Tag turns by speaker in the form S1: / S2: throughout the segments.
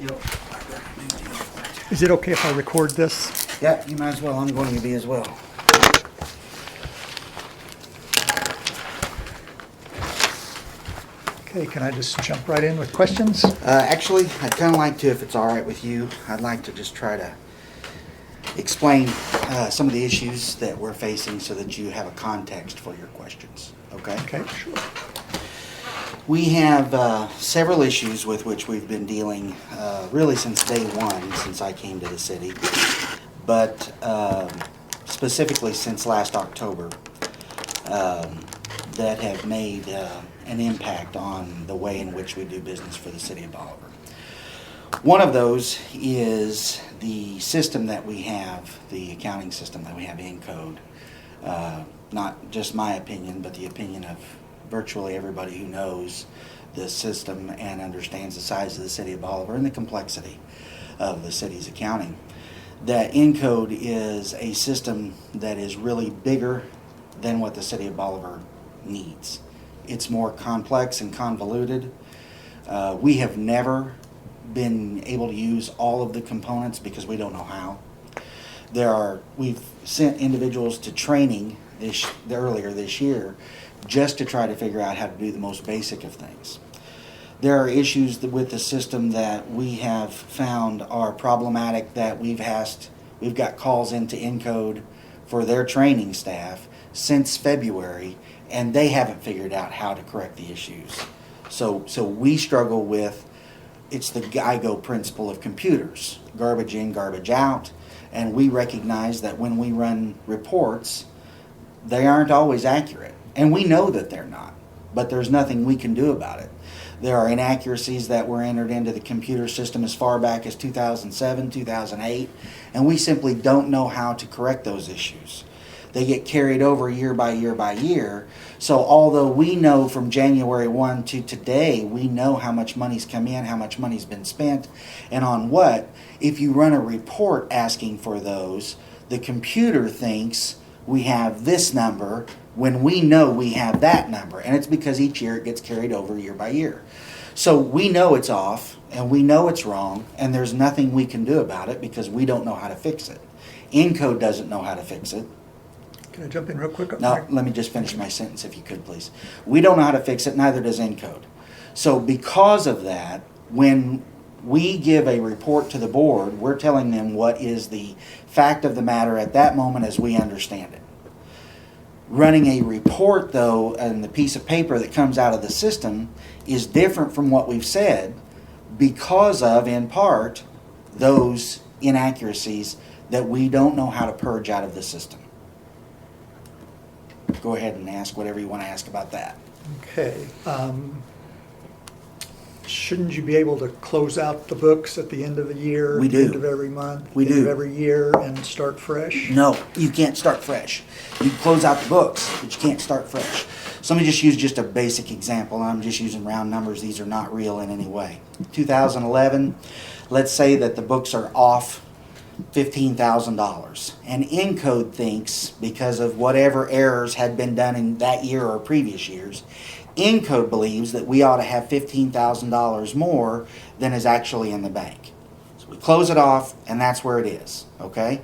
S1: Yep.
S2: Is it okay if I record this?
S1: Yeah, you might as well. I'm going to be as well.
S2: Okay, can I just jump right in with questions?
S1: Actually, I'd kind of like to, if it's all right with you, I'd like to just try to explain some of the issues that we're facing so that you have a context for your questions. Okay?
S2: Okay, sure.
S1: We have several issues with which we've been dealing really since day one, since I came to the city, but specifically since last October, that have made an impact on the way in which we do business for the city of Bolivar. One of those is the system that we have, the accounting system that we have in code. Not just my opinion, but the opinion of virtually everybody who knows the system and understands the size of the city of Bolivar and the complexity of the city's accounting. That Encode is a system that is really bigger than what the city of Bolivar needs. It's more complex and convoluted. We have never been able to use all of the components because we don't know how. We've sent individuals to training earlier this year just to try to figure out how to do the most basic of things. There are issues with the system that we have found are problematic that we've got calls into Encode for their training staff since February, and they haven't figured out how to correct the issues. So we struggle with, it's the GIGO principle of computers, garbage in, garbage out, and we recognize that when we run reports, they aren't always accurate. And we know that they're not, but there's nothing we can do about it. There are inaccuracies that were entered into the computer system as far back as 2007, 2008, and we simply don't know how to correct those issues. They get carried over year by year by year. So although we know from January 1 to today, we know how much money's come in, how much money's been spent, and on what, if you run a report asking for those, the computer thinks we have this number when we know we have that number. And it's because each year it gets carried over year by year. So we know it's off, and we know it's wrong, and there's nothing we can do about it because we don't know how to fix it. Encode doesn't know how to fix it.
S2: Can I jump in real quick?
S1: No, let me just finish my sentence if you could, please. We don't know how to fix it, neither does Encode. So because of that, when we give a report to the board, we're telling them what is the fact of the matter at that moment as we understand it. Running a report, though, and the piece of paper that comes out of the system is different from what we've said because of, in part, those inaccuracies that we don't know how to purge out of the system. Go ahead and ask whatever you want to ask about that.
S2: Okay. Shouldn't you be able to close out the books at the end of the year?
S1: We do.
S2: End of every month?
S1: We
S2: end
S1: do.
S2: Of every year and start fresh?
S1: No, you can't start fresh. You can close out the books, but you can't start fresh. So let me just use just a basic example. I'm just using round numbers. These are not real in any way. 2011, let's say that the books are off $15,000. And Encode thinks, because of whatever errors had been done in that year or previous years, Encode believes that we ought to have $15,000 more than is actually in the bank. So we close it off, and that's where it is, okay?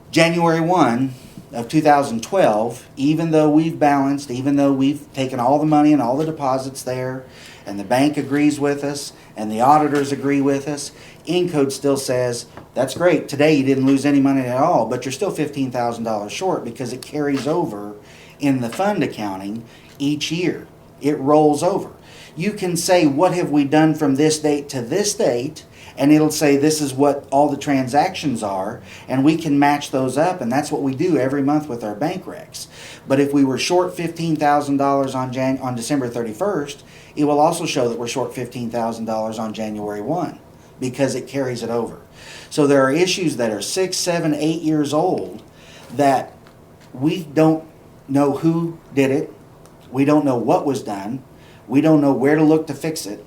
S1: January 1 of 2012, even though we've balanced, even though we've taken all the money and all the deposits there, and the bank agrees with us, and the auditors agree with us, Encode still says, that's great, today you didn't lose any money at all, but you're still $15,000 short because it carries over in the fund accounting each year. It rolls over. You can say, what have we done from this date to this date? And it'll say this is what all the transactions are, and we can match those up, and that's what we do every month with our bank recs. But if we were short $15,000 on December 31st, it will also show that we're short $15,000 on January 1 because it carries it over. So there are issues that are 6, 7, 8 years old that we don't know who did it. We don't know what was done. We don't know where to look to fix it.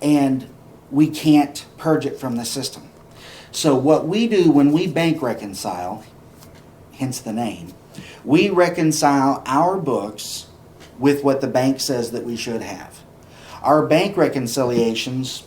S1: And we can't purge it from the system. So what we do when we bank reconcile, hence the name, we reconcile our books with what the bank says that we should have. Our bank reconciliations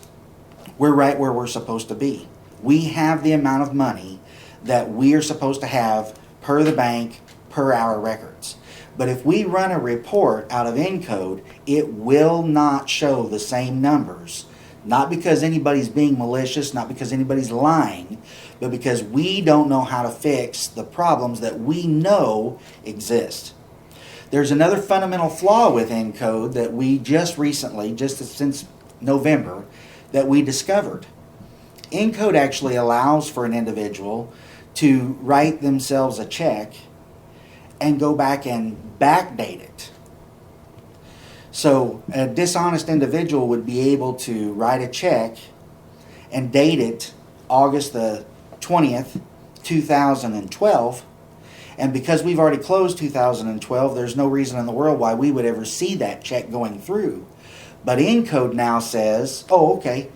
S1: we're right where we're supposed to be. We have the amount of money that we are supposed to have per the bank, per our records. But if we run a report out of Encode, it will not show the same numbers. Not because anybody's being malicious, not because anybody's lying, but because we don't know how to fix the problems that we know exist. There's another fundamental flaw with Encode that we just recently, just since November, that we discovered. Encode actually allows for an individual to write themselves a check and go back and backdate it. So a dishonest individual would be able to write a check and date it August the 20th, 2012. And because we've already closed 2012, there's no reason in the world why we would ever see that check going through. But Encode now says, oh, okay,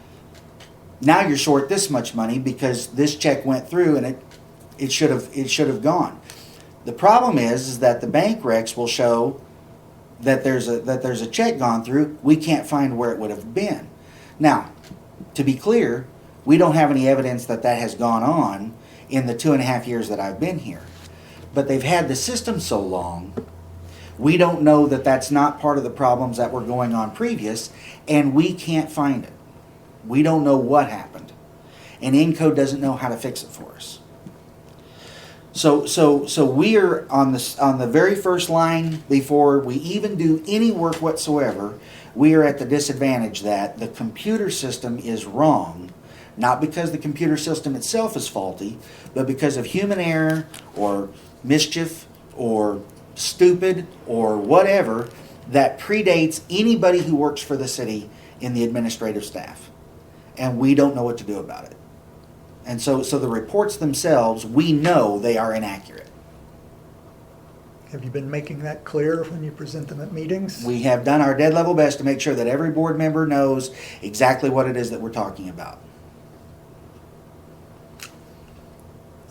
S1: now you're short this much money because this check went through and it should have gone. The problem is that the bank recs will show that there's a check gone through. We can't find where it would have been. Now, to be clear, we don't have any evidence that has gone on in the 2.5 years that I've been here. But they've had the system so long, we don't know that that's not part of the problems that were going on previous, and we can't find it. We don't know what happened. And Encode doesn't know how to fix it for us. So we are on the very first line before we even do any work whatsoever. We are at the disadvantage that the computer system is wrong, not because the computer system itself is faulty, but because of human error or mischief or stupid or whatever that predates anybody who works for the city in the administrative staff, and we don't know what to do about it. And so the reports themselves, we know they are inaccurate.
S2: Have you been making that clear when you present them at meetings?
S1: We have done our dead level best to make sure that every board member knows exactly what it is that we're talking about.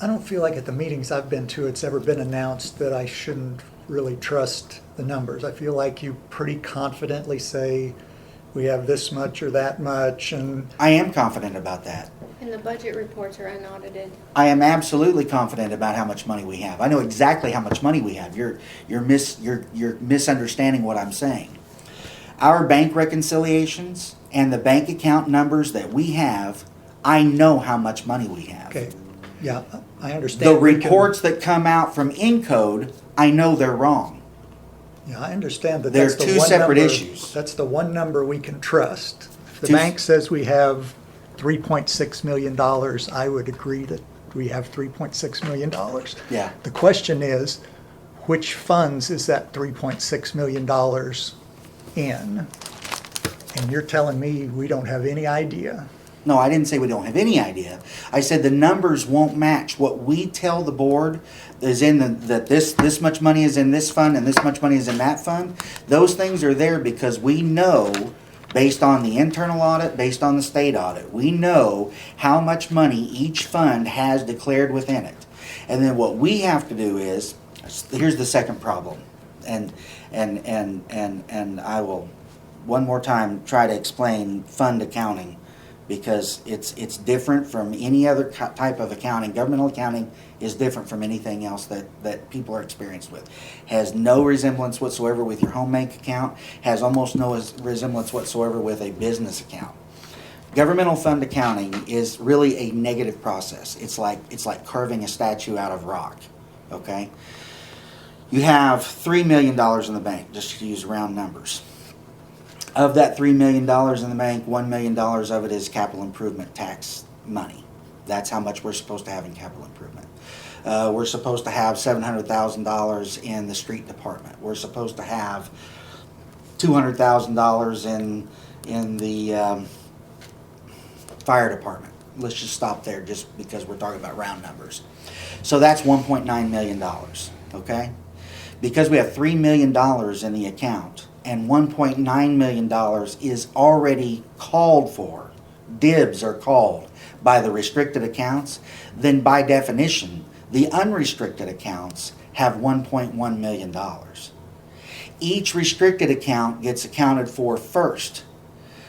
S2: I don't feel like at the meetings I've been to, it's ever been announced that I shouldn't really trust the numbers. I feel like you pretty confidently say, we have this much or that much, and
S1: I am confident about that.
S3: And the budget reports are unaudited.
S1: I am absolutely confident about how much money we have. I know exactly how much money we have. You're misunderstanding what I'm saying. Our bank reconciliations and the bank account numbers that we have, I know how much money we have.
S2: okay, yeah, I understand.
S1: The reports that come out from Encode, I know they're wrong.
S2: Yeah, I understand that
S1: They're
S2: that's the
S1: two
S2: one
S1: separate
S2: number,
S1: issues.
S2: That's the one number we can trust. If the
S1: Two-
S2: bank says we have $3.6 million, I would agree that we have $3.6 million.
S1: Yeah.
S2: The question is, which funds is that $3.6 million in? And you're telling me we don't have any idea.
S1: No, I didn't say we don't have any idea. I said the numbers won't match. What we tell the board is that this much money is in this fund and this much money is in that fund. Those things are there because we know, based on the internal audit, based on the state audit, we know how much money each fund has declared within it. And then what we have to do is, here's the second problem, and I will one more time try to explain fund accounting, because it's different from any other type of accounting. Governmental accounting is different from anything else that people are experienced with. Has no resemblance whatsoever with your home bank account, has almost no resemblance whatsoever with a business account. Governmental fund accounting is really a negative process. It's like carving a statue out of rock, okay? You have $3 million in the bank, just to use round numbers. Of that $3 million in the bank, $1 million of it is capital improvement tax money. That's how much we're supposed to have in capital improvement. We're supposed to have $700,000 in the street department. We're supposed to have $200,000 in the fire department. Let's just stop there just because we're talking about round numbers. So that's $1.9 million, okay? Because we have $3 million in the account, and $1.9 million is already called for, dibs are called by the restricted accounts, then by definition, the unrestricted accounts have $1.1 million. Each restricted account gets accounted for first.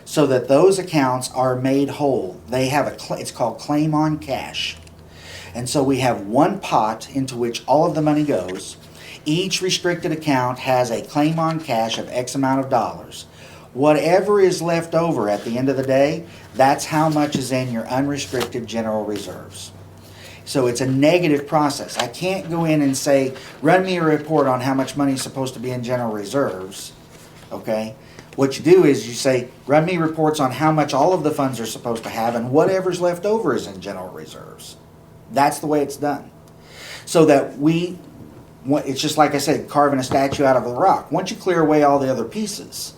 S1: so that those accounts are made whole. They have it's called claim on cash. And so we have one pot into which all of the money goes. Each restricted account has a claim on cash of X amount of dollars. Whatever is left over at the end of the day, that's how much is in your unrestricted general reserves. So it's a negative process. I can't go in and say, run me a report on how much money is supposed to be in general reserves. Okay? What you do is you say, run me reports on how much all of the funds are supposed to have, and whatever's left over is in general reserves. That's the way it's done. So that it's just like I said, carving a statue out of the rock. Once you clear away all the other pieces,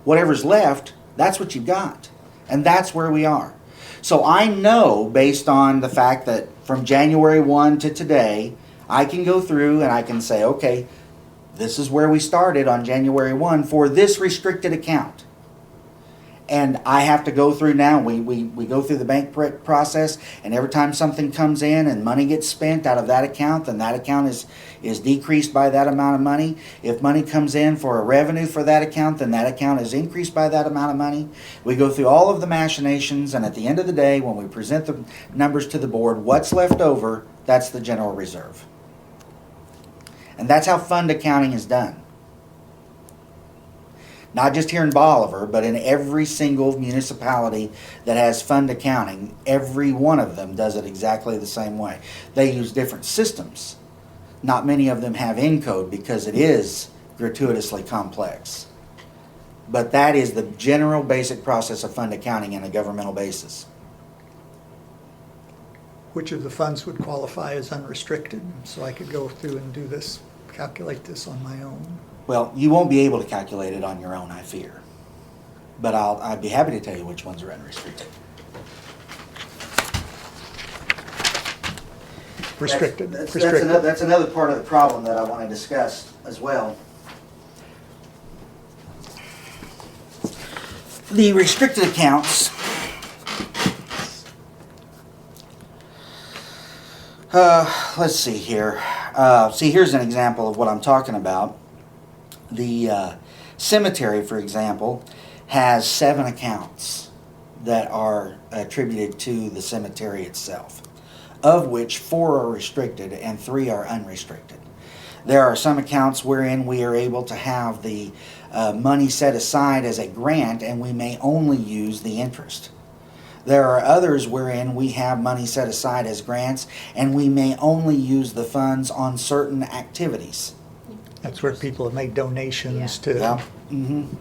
S1: whatever's left, that's what you've got. And that's where we are. So I know, based on the fact that from January 1 to today, I can go through and I can say, okay, this is where we started on January 1 for this restricted account. And I have to go through now, we go through the bank process, and every time something comes in and money gets spent out of that account, then that account is decreased by that amount of money. If money comes in for a revenue for that account, then that account is increased by that amount of money. We go through all of the machinations, and at the end of the day, when we present the numbers to the board, what's left over, that's the general reserve. And that's how fund accounting is done. Not just here in Bolivar, but in every single municipality that has fund accounting, every one of them does it exactly the same way. They use different systems. Not many of them have Encode because it is gratuitously complex. But that is the general basic process of fund accounting on a governmental basis.
S2: Which of the funds would qualify as unrestricted? So I could go through and do this, calculate this on my own.
S1: Well, you won't be able to calculate it on your own, I fear. But I'd be happy to tell you which ones are unrestricted.
S2: Restricted.
S1: That's another part of the problem that I want to discuss as well. The restricted accounts, let's see here. Here's an example of what I'm talking about. The cemetery, for example, has 7 accounts that are attributed to the cemetery itself, of which 4 are restricted and 3 are unrestricted. There are some accounts wherein we are able to have the money set aside as a grant, and we may only use the interest. There are others wherein we have money set aside as grants, and we may only use the funds on certain activities.
S2: That's where people have made donations to.
S1: Yeah. Mm-hmm.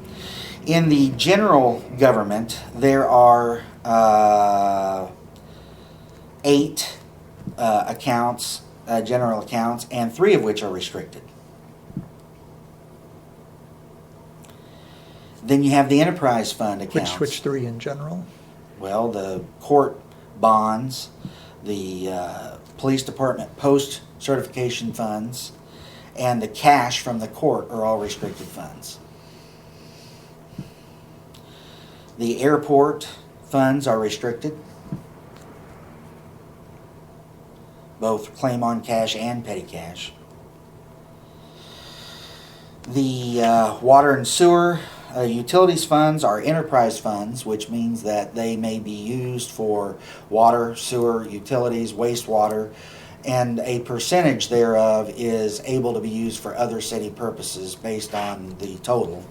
S1: In the general government, there are 8 accounts, general accounts, and 3 of which are restricted. Then you have the enterprise fund accounts.
S2: Which 3 in general?
S1: Well, the court bonds, the police department post-certification funds, and the cash from the court are all restricted funds. The airport funds are restricted, both claim on cash and petty cash. The water and sewer utilities funds are enterprise funds, which means that they may be used for water, sewer, utilities, wastewater, and a percentage thereof is able to be used for other city purposes based on the total.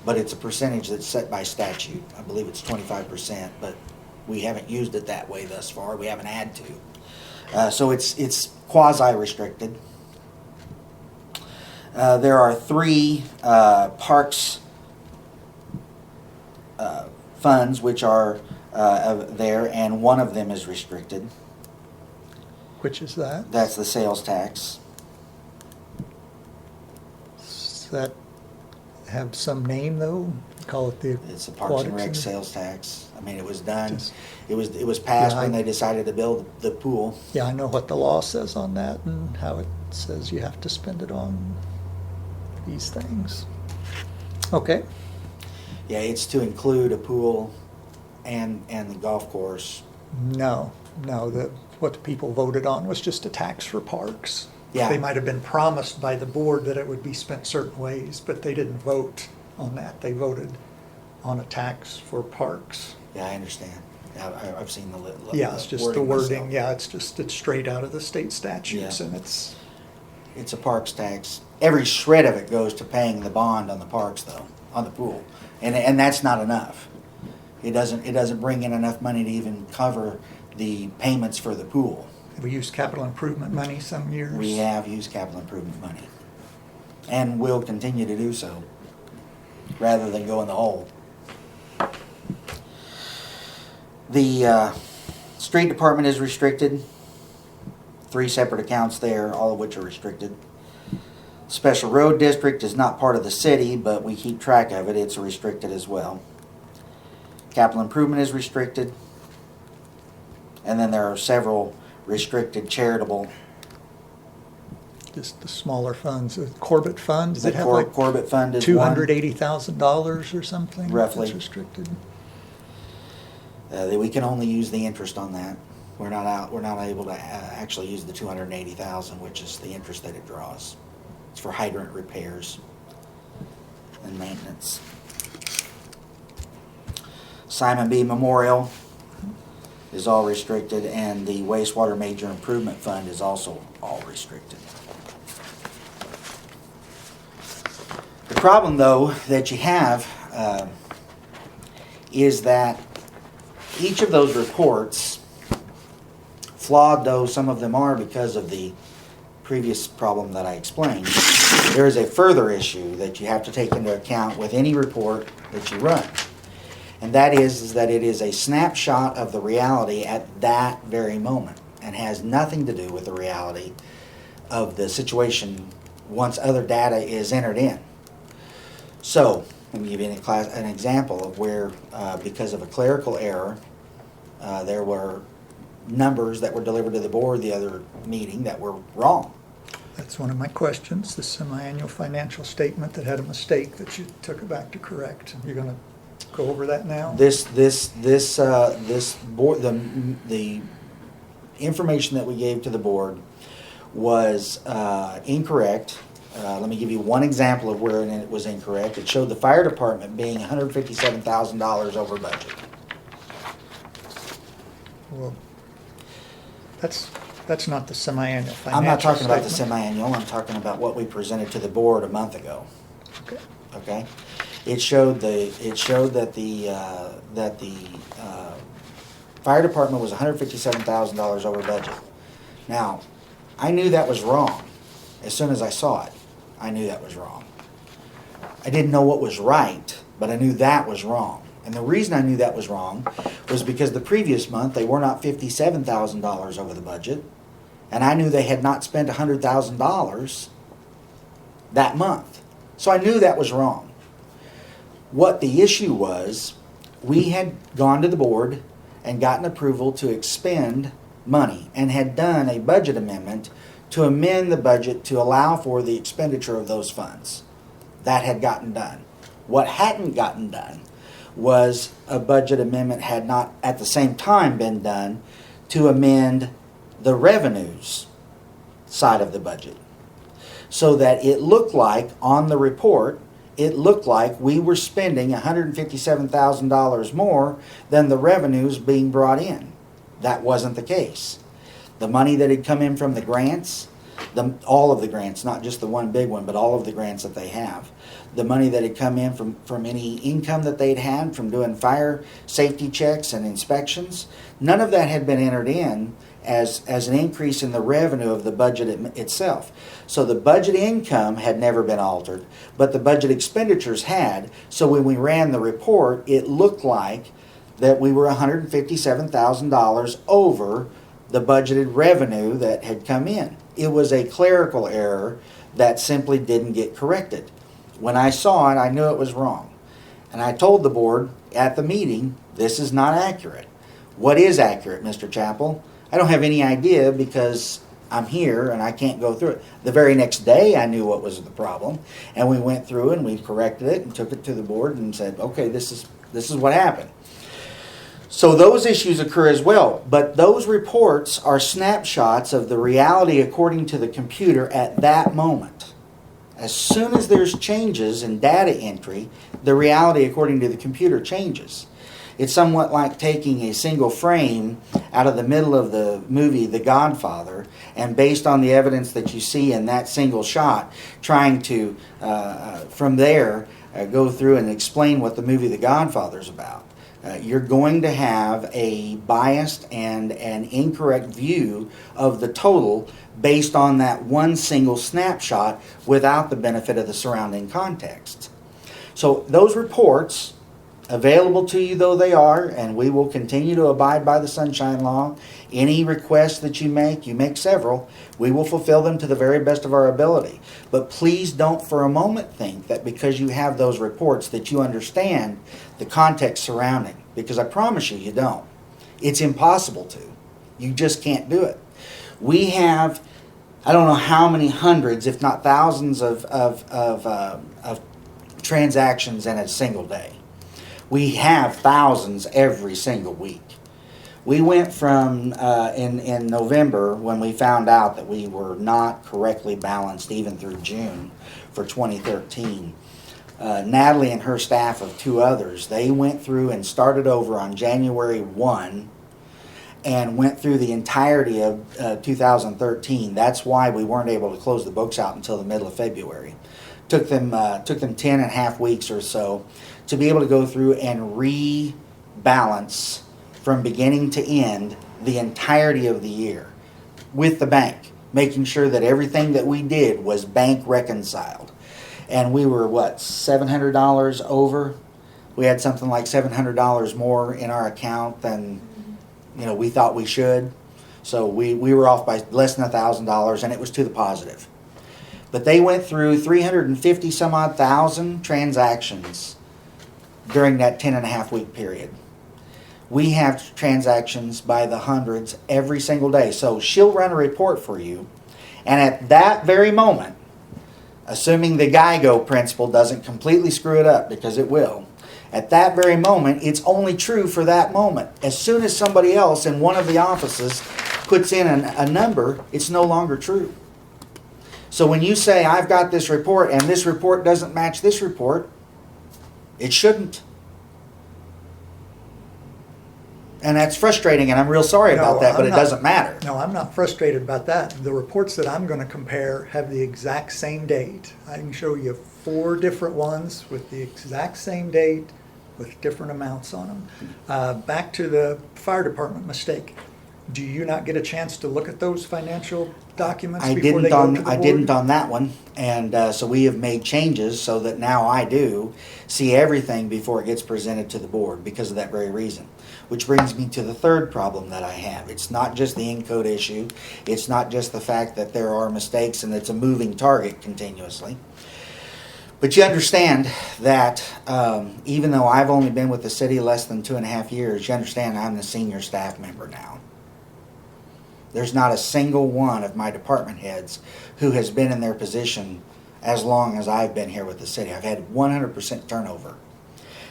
S1: But it's a percentage that's set by statute. I believe it's 25%, but we haven't used it that way thus far. We haven't had to. So it's quasi-restricted. There are 3 parks funds which are there, and one of them is restricted.
S2: Which is that?
S1: That's the sales tax.
S2: Does that have some name though? Call it the
S1: It's the Parks and Rec
S2: Aquatics
S1: sales tax. I mean, it was done.
S2: Just-
S1: It was passed
S2: Yeah,
S1: when they decided to build the pool.
S2: Yeah, I know what the law says on that and how it says you have to spend it on these things. Okay.
S1: Yeah, it's to include a pool and the golf course.
S2: No, what the people voted on was just a tax for parks.
S1: Yeah.
S2: They might have been promised by the board that it would be spent certain ways, but they didn't vote on that. They voted on a tax for parks.
S1: Yeah, I understand. I've seen the
S2: Yeah, it's just the wording,
S1: myself.
S2: yeah, it's straight out of the state statutes,
S1: Yeah.
S2: and it's,
S1: It's a parks tax. Every shred of it goes to paying the bond on the parks, though, on the pool, and that's not enough. It doesn't bring in enough money to even cover the payments for the pool.
S2: we use capital improvement money some years.
S1: We have used capital improvement money, and will continue to do so, rather than go in the hole. The street department is restricted. 3 separate accounts there, all of which are restricted. Special road district is not part of the city, but we keep track of it. It's restricted as well. Capital improvement is restricted. And then there are several restricted charitable.
S2: Just the smaller funds, the Corbett funds
S1: The
S2: that have like
S1: Corbett Fund is one.
S2: $280,000 or something.
S1: Roughly.
S2: That's restricted.
S1: We can only use the interest on that. We're not able to actually use the $280,000, which is the interest that it draws. It's for hydrant repairs and maintenance. Simon B. Memorial is all restricted, and the wastewater major improvement fund is also all restricted. The problem, though, that you have is that each of those reports, flawed though some of them are because of the previous problem that I explained, there is a further issue that you have to take into account with any report that you run. And that is that it is a snapshot of the reality at that very moment and has nothing to do with the reality of the situation once other data is entered in. So, let me give you an example of where, because of a clerical error, there were numbers that were delivered to the board the other meeting that were wrong.
S2: That's one of my questions, the semi-annual financial statement that had a mistake that you took it back to correct. You're going to go over that now?
S1: This board, the information that we gave to the board was incorrect. Let me give you one example of where it was incorrect. It showed the fire department being $157,000 over budget.
S2: Well, that's not the semi-annual financial
S1: I'm not talking about the
S2: statement.
S1: semi-annual. I'm talking about what we presented to the board a month ago.
S2: Okay.
S1: Okay, it showed that the fire department was $157,000 over budget. Now, I knew that was wrong as soon as I saw it. I knew that was wrong. I didn't know what was right, but I knew that was wrong. And the reason I knew that was wrong was because the previous month they were not $57,000 over the budget, and I knew they had not spent $100,000 that month. So I knew that was wrong. What the issue was, we had gone to the board and gotten approval to expend money and had done a budget amendment to amend the budget to allow for the expenditure of those funds. That had gotten done. What hadn't gotten done was a budget amendment had not at the same time been done to amend the revenues side of the budget. So that it looked like on the report, it looked like we were spending $157,000 more than the revenues being brought in. That wasn't the case. The money that had come in from the grants, all of the grants, not just the one big one, but all of the grants that they have. The money that had come in from any income that they'd had from doing fire safety checks and inspections, none of that had been entered in as an increase in the revenue of the budget itself. So the budget income had never been altered, but the budget expenditures had. So when we ran the report, it looked like that we were $157,000 over the budgeted revenue that had come in. It was a clerical error that simply didn't get corrected. When I saw it, I knew it was wrong. And I told the board at the meeting, this is not accurate. What is accurate, Mr. Chappell? I don't have any idea because I'm here and I can't go through it. The very next day I knew what was the problem, and we went through and we corrected it and took it to the board and said, okay, this is what happened. So those issues occur as well, but those reports are snapshots of the reality according to the computer at that moment. As soon as there's changes in data entry, the reality according to the computer changes. It's somewhat like taking a single frame out of the middle of the movie The Godfather, and based on the evidence that you see in that single shot, trying to, from there, go through and explain what the movie The Godfather is about. You're going to have a biased and an incorrect view of the total based on that one single snapshot without the benefit of the surrounding context. So those reports, available to you though they are, and we will continue to abide by the Sunshine Law. Any requests that you make several, we will fulfill them to the very best of our ability. But please don't for a moment think that because you have those reports that you understand the context surrounding, because I promise you, you don't. It's impossible to. You just can't do it. We have, I don't know how many hundreds, if not thousands of transactions in a single day. We have thousands every single week. We went from, in November, when we found out that we were not correctly balanced even through June for 2013, Natalie and her staff of 2 others, they went through and started over on January 1 and went through the entirety of 2013. That's why we weren't able to close the books out until the middle of February. Took them 10 and a half weeks or so to be able to go through and rebalance from beginning to end the entirety of the year with the bank, making sure that everything that we did was bank reconciled. And we were, $700 over? We had something like $700 more in our account than we thought we should. So we were off by less than $1,000, and it was to the positive. But they went through 350 some odd thousand transactions during that 10 and a half week period. We have transactions by the hundreds every single day. So she'll run a report for you, and at that very moment, assuming the GIGO principle doesn't completely screw it up, because it will, at that very moment, it's only true for that moment. As soon as somebody else in one of the offices puts in a number, it's no longer true. So when you say, I've got this report and this report doesn't match this report, it shouldn't. And that's frustrating, and I'm real sorry about that, but it doesn't matter.
S2: No, I'm not frustrated about that. The reports that I'm going to compare have the exact same date. I can show you 4 different ones with the exact same date with different amounts on them. Back to the fire department mistake. Do you not get a chance to look at those financial documents before they go to the board?
S1: I didn't on that one, and so we have made changes so that now I do see everything before it gets presented to the board because of that very reason. Which brings me to the third problem that I have. It's not just the encode issue. It's not just the fact that there are mistakes and it's a moving target continuously. But you understand that even though I've only been with the city less than 2.5 years, you understand I'm the senior staff member now. There's not a single one of my department heads who has been in their position as long as I've been here with the city. I've had 100% turnover.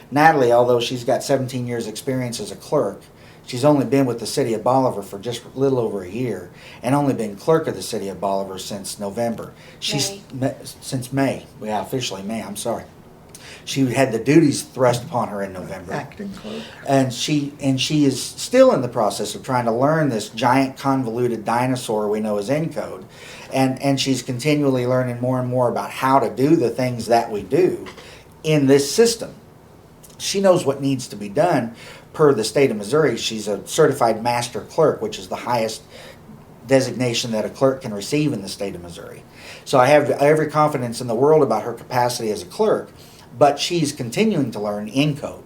S1: Natalie, although she's got 17 years experience as a clerk, she's only been with the city of Bolivar for just a little over a year and only been clerk of the city of Bolivar since November. Since May. Yeah, officially May, I'm sorry. She had the duties thrust upon her in November.
S2: Acting clerk.
S1: And she is still in the process of trying to learn this giant convoluted dinosaur we know as encode. And she's continually learning more and more about how to do the things that we do in this system. She knows what needs to be done per the state of Missouri. She's a certified master clerk, which is the highest designation that a clerk can receive in the state of Missouri. So I have every confidence in the world about her capacity as a clerk, but she's continuing to learn encode.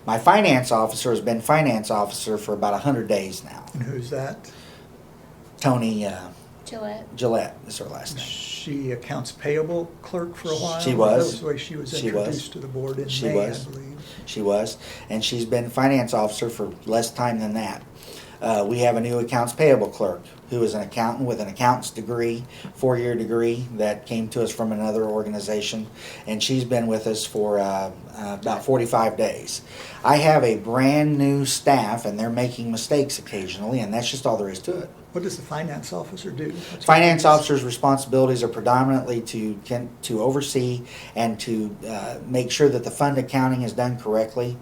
S1: My finance officer has been finance officer for about 100 days now.
S2: And who's that?
S3: Gillette.
S1: Gillette is her last name.
S2: She accounts payable clerk for a while?
S1: She was.
S2: That was the way she was introduced to the board in May, I believe.
S1: She was. And she's been finance officer for less time than that. We have a new accounts payable clerk who is an accountant with an accountant's degree, 4-year degree, that came to us from another organization, and she's been with us for about 45 days. I have a brand new staff, and they're making mistakes occasionally, and that's just all there is to it.
S2: What does the finance officer do?
S1: Finance officer's responsibilities are predominantly to oversee and to make sure that the fund accounting is done correctly,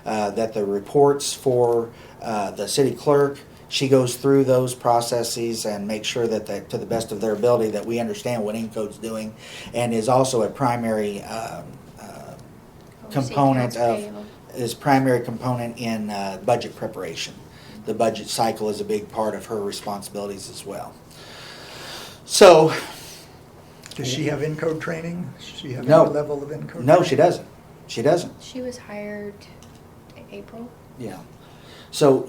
S1: that the reports for the city clerk, she goes through those processes and makes sure that to the best of their ability that we understand what Encode's doing, and is also a primary component in budget preparation. The budget cycle is a big part of her responsibilities as well. So,
S2: Does she have Encode training? Does she have
S1: No.
S2: any level of Encode
S1: no,
S2: training?
S1: she doesn't. She doesn't.
S4: She was hired April.
S1: Yeah. So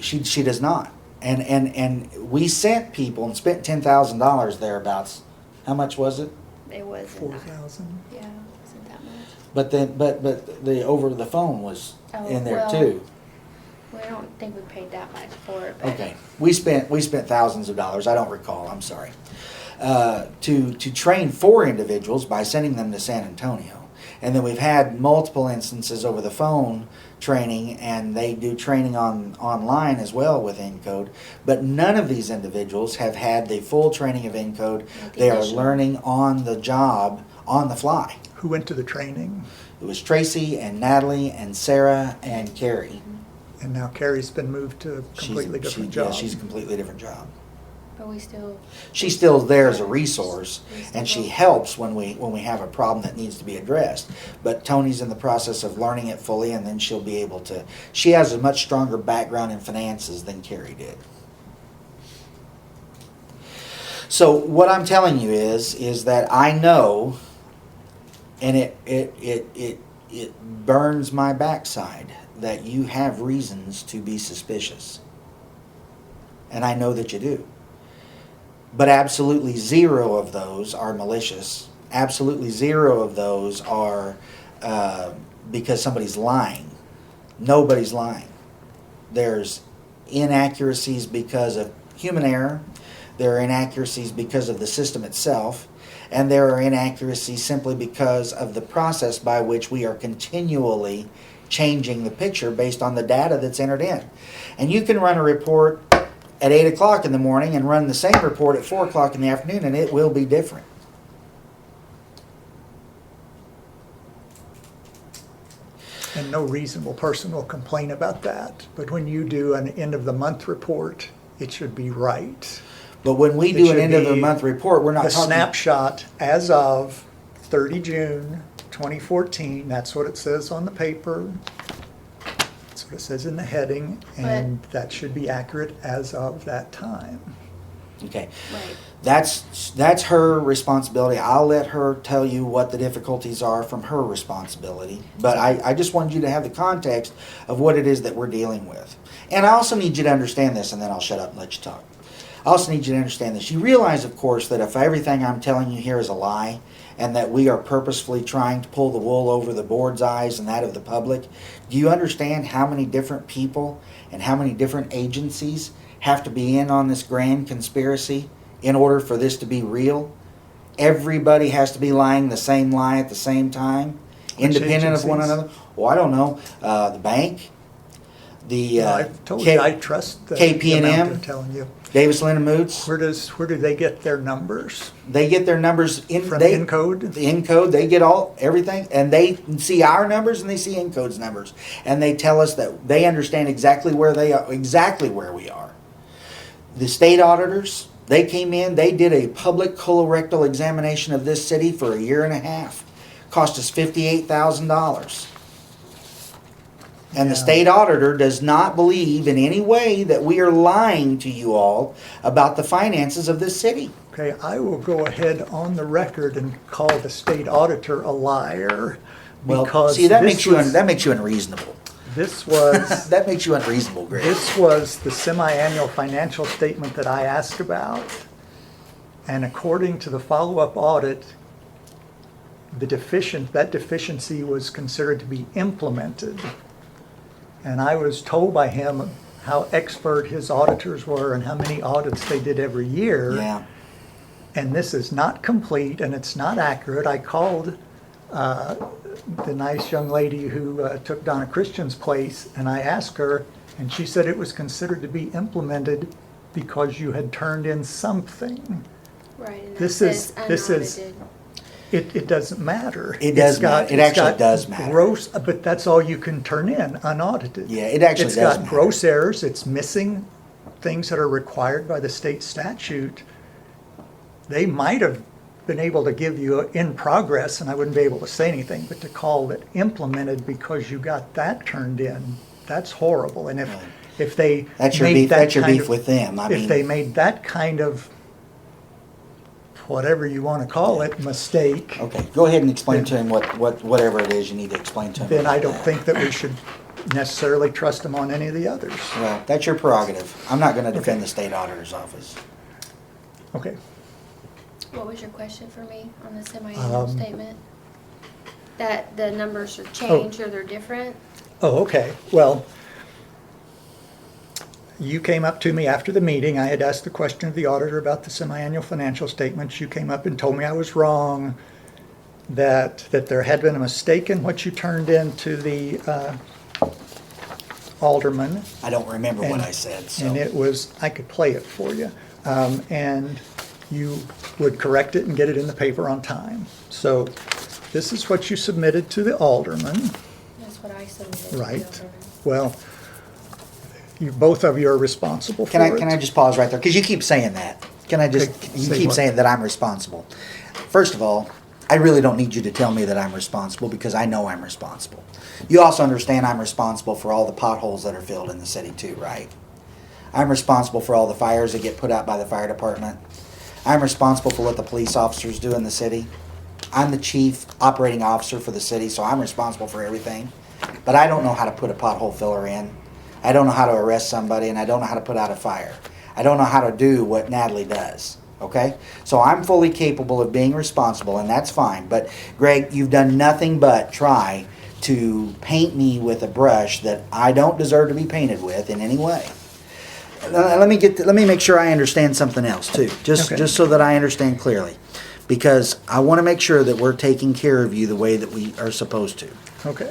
S1: she does not. And we sent people and spent $10,000 thereabouts. How much was it?
S4: It was
S2: 4,000?
S4: Yeah, it wasn't that much.
S1: But the over the phone was
S4: Oh,
S1: in there
S4: well,
S1: too.
S4: We don't think we paid that much for it. But
S1: Okay. We spent thousands of dollars. I don't recall. I'm sorry. To train 4 individuals by sending them to San Antonio. And then we've had multiple instances over the phone training, and they do training online as well with Encode. But none of these individuals have had the full training of Encode. They are
S4: Additional.
S1: learning on the job, on the fly.
S2: Who went to the training?
S1: It was Tracy and Natalie and Sarah and Carrie.
S2: And now Carrie's been moved to a completely different job.
S1: Yeah, she's a completely different job.
S4: But we still.
S1: She's still there as a resource,
S4: We still
S1: and she
S4: go.
S1: helps when we have a problem that needs to be addressed. But Tony's in the process of learning it fully, and then she'll be able to. She has a much stronger background in finances than Carrie did. So what I'm telling you is that I know, and it burns my backside that you have reasons to be suspicious, and I know that you do. But absolutely 0 of those are malicious. Absolutely 0 of those are because somebody's lying. Nobody's lying. There's inaccuracies because of human error. There are inaccuracies because of the system itself. And there are inaccuracies simply because of the process by which we are continually changing the picture based on the data that's entered in. And you can run a report at 8 o'clock in the morning and run the same report at 4 o'clock in the afternoon, and it will be different.
S2: And no reasonable person will complain about that. But when you do an end of the month report, it should be right.
S1: But when we
S2: It
S1: do an
S2: should
S1: end of the
S2: be
S1: month report, we're not
S2: The
S1: talking.
S2: snapshot as of 30 June 2014, that's what it says on the paper. That's what it says in the heading, and that should be accurate as of that time.
S1: Okay.
S4: Right.
S1: That's her responsibility. I'll let her tell you what the difficulties are from her responsibility. But I just wanted you to have the context of what it is that we're dealing with. And I also need you to understand this, and then I'll shut up and let you talk. I also need you to understand this. You realize, of course, that if everything I'm telling you here is a lie, and that we are purposefully trying to pull the wool over the board's eyes and that of the public, do you understand how many different people and how many different agencies have to be in on this grand conspiracy in order for this to be real? Everybody has to be lying the same lie at the same time,
S2: Which
S1: independent of one
S2: agencies?
S1: another. Well, I don't know. The bank, the
S2: I've told you, I trust the
S1: KP&M.
S2: amount they're telling you.
S1: Davis Lynn and Moots.
S2: Where do they get their numbers?
S1: They get their numbers in
S2: From
S1: they,
S2: Encode?
S1: The Encode, they get everything, and they see our numbers and they see Encode's numbers, and they tell us that they understand exactly where we are. The state auditors, they came in, they did a public colorectal examination of this city for a year and a half. Cost us $58,000. And the
S2: Yeah.
S1: state auditor does not believe in any way that we are lying to you all about the finances of this city.
S2: Okay, I will go ahead on the record and call the state auditor a liar.
S1: Well,
S2: because
S1: see, that
S2: this
S1: makes you unreasonable.
S2: This was,
S1: That makes you unreasonable, Greg.
S2: this was the semi-annual financial statement that I asked about. And according to the follow-up audit, that deficiency was considered to be implemented. And I was told by him how expert his auditors were and how many audits they did every year.
S1: Yeah.
S2: And this is not complete and it's not accurate. I called the nice young lady who took Donna Christian's place, and I asked her, and she said it was considered to be implemented because you had turned in something.
S4: Right, and that
S2: This
S4: says
S2: is-
S4: unaudited.
S2: It doesn't matter.
S1: It does matter. It
S2: it's
S1: actually
S2: got
S1: does matter.
S2: Gross, but that's all you can turn in, unaudited.
S1: Yeah, it actually
S2: It's
S1: does
S2: got
S1: matter.
S2: gross errors, it's missing things that are required by the state statute. They might have been able to give you in progress, and I wouldn't be able to say anything, but to call it implemented because you got that turned in, that's horrible. And if they
S1: That's your
S2: made
S1: beef,
S2: that
S1: that's your
S2: kind
S1: beef
S2: of-
S1: with them. I
S2: if they
S1: mean,
S2: made that kind of, whatever you want to call it, mistake,
S1: okay, go ahead and explain to him whatever it is you need to explain to him.
S2: then I
S1: about
S2: don't
S1: that.
S2: think that we should necessarily trust them on any of the others.
S1: Well, that's your prerogative. I'm not gonna defend the state auditor's office.
S2: Okay.
S4: What was your question for me on the semi-annual
S2: Um,
S4: statement? That the numbers are changed or they're different?
S2: Oh, okay. Well, you came up to me after the meeting. I had asked the question of the auditor about the semi-annual financial statements. You came up and told me I was wrong, that there had been a mistake in what you turned in to the alderman.
S1: I don't remember what
S2: And-
S1: I said, so.
S2: And it was, I could play it for you. And you would correct it and get it in the paper on time. So this is what you submitted to the alderman.
S4: That's what I submitted. to the
S2: Right.
S4: alderman.
S2: Well, both of you are responsible for
S1: Can
S2: it.
S1: I just pause right there? Because you keep saying that. Can I just,
S2: Okay,
S1: you
S2: say
S1: keep
S2: what?
S1: saying that I'm responsible. First of all, I really don't need you to tell me that I'm responsible because I know I'm responsible. You also understand I'm responsible for all the potholes that are filled in the city too, right? I'm responsible for all the fires that get put out by the fire department. I'm responsible for what the police officers do in the city. I'm the chief operating officer for the city, so I'm responsible for everything. But I don't know how to put a pothole filler in. I don't know how to arrest somebody, and I don't know how to put out a fire. I don't know how to do what Natalie does, okay? So I'm fully capable of being responsible, and that's fine. But Greg, you've done nothing but try to paint me with a brush that I don't deserve to be painted with in any way. Let me make sure I understand something else too, just
S2: Okay.
S1: just so that I understand clearly, because I want to make sure that we're taking care of you the way that we are supposed to.
S2: Okay.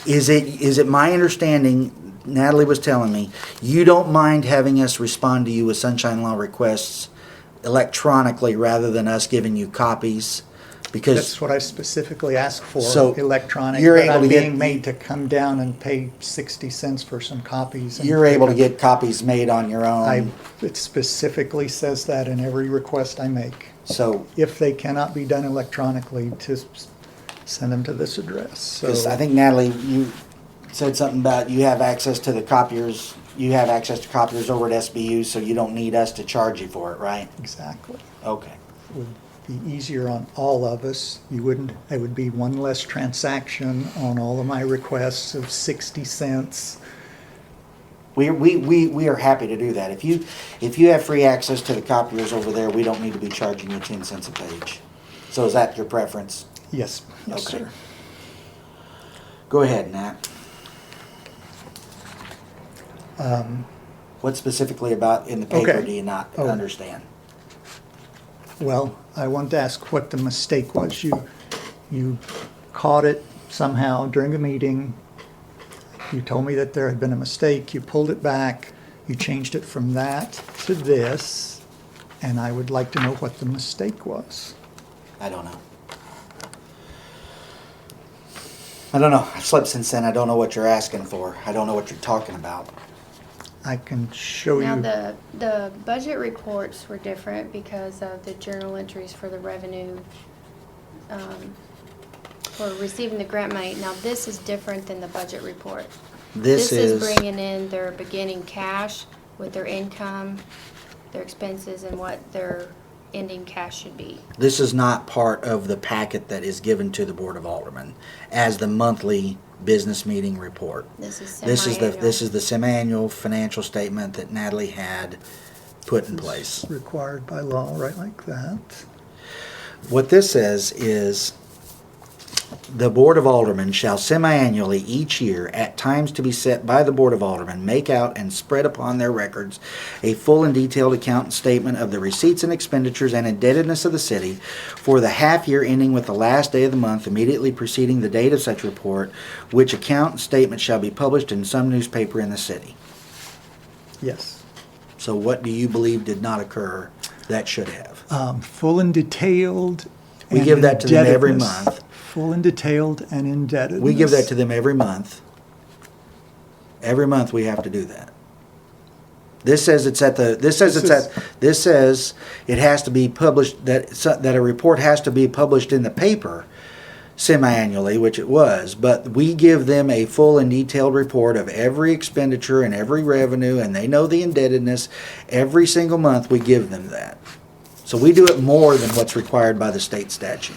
S1: Is it my understanding? Natalie was telling me you don't mind having us respond to you with sunshine law requests electronically rather than us giving you copies, because
S2: That's what I specifically asked for,
S1: So,
S2: electronic.
S1: you're
S2: But
S1: able
S2: I'm
S1: to get-
S2: being made to come down and pay 60 cents for some copies. and
S1: you're able to
S2: pick
S1: get copies made on your
S2: up-
S1: own.
S2: it specifically says that in every request I make.
S1: So,
S2: If they cannot be done electronically, to send them to this address.
S1: because
S2: So
S1: I think Natalie, you said something about you have access to the copiers. You have access to copiers over at SBU, so you don't need us to charge you for it, right?
S2: exactly.
S1: Okay.
S2: It would be easier on all of us. It would be one less transaction on all of my requests of 60 cents.
S1: We are happy to do that. If you have free access to the copiers over there, we don't need to be charging you 10 cents a page. So is that your preference?
S2: Yes, yes,
S1: Okay.
S2: sir.
S1: Go ahead, Nat.
S2: Um,
S1: What specifically about in the paper
S2: Okay.
S1: do you not
S2: Oh.
S1: understand?
S2: Well, I wanted to ask what the mistake was. You caught it somehow during the meeting. You told me that there had been a mistake. You pulled it back. You changed it from that to this. And I would like to know what the mistake was.
S1: I don't know. I don't know. I've slept since then. I don't know what you're asking for. I don't know what you're talking about.
S2: I can show
S4: Now,
S2: you.
S4: the budget reports were different because of the journal entries for the revenue, for receiving the grant money. Now, this is different than the budget report.
S1: This is
S4: bringing in their beginning cash with their income, their expenses, and what their ending cash should be.
S1: This is not part of the packet that is given to the Board of Aldermen as the monthly business meeting report.
S4: This is
S1: This
S4: semi-annual.
S1: is the semi-annual financial statement that Natalie had put in place.
S2: Required by law, right like that.
S1: What this says is, The Board of Aldermen shall semi-annually each year, at times to be set by the Board of Aldermen, make out and spread upon their records a full and detailed account and statement of the receipts and expenditures and indebtedness of the city for the half year ending with the last day of the month immediately preceding the date of such report, which account and statement shall be published in some newspaper in the city.
S2: Yes.
S1: So what do you believe did not occur that should have?
S2: Full and detailed.
S1: We
S2: and
S1: give that to them every
S2: indebtedness.
S1: month.
S2: Full and detailed and indebtedness.
S1: We give that to them every month. Every month we have to do that. This says it's at the. This says This says it has to be published. That a report has to be published in the paper semi-annually, which it was. But we give them a full and detailed report of every expenditure and every revenue, and they know the indebtedness. Every single month we give them that. So we do it more than what's required by the state statute.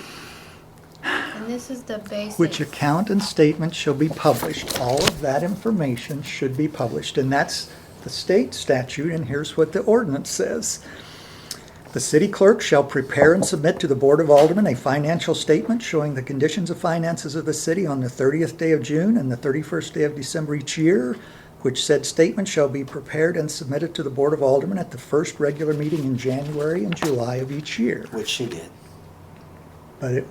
S4: And this is the basic.
S2: Which account and statement shall be published. All of that information should be published. And that's the state statute, and here's what the ordinance says. The city clerk shall prepare and submit to the Board of Aldermen a financial statement showing the conditions of finances of the city on the 30th day of June and the 31st day of December each year, which said statement shall be prepared and submitted to the Board of Aldermen at the first regular meeting in January and July of each year.
S1: Which she did.
S2: But it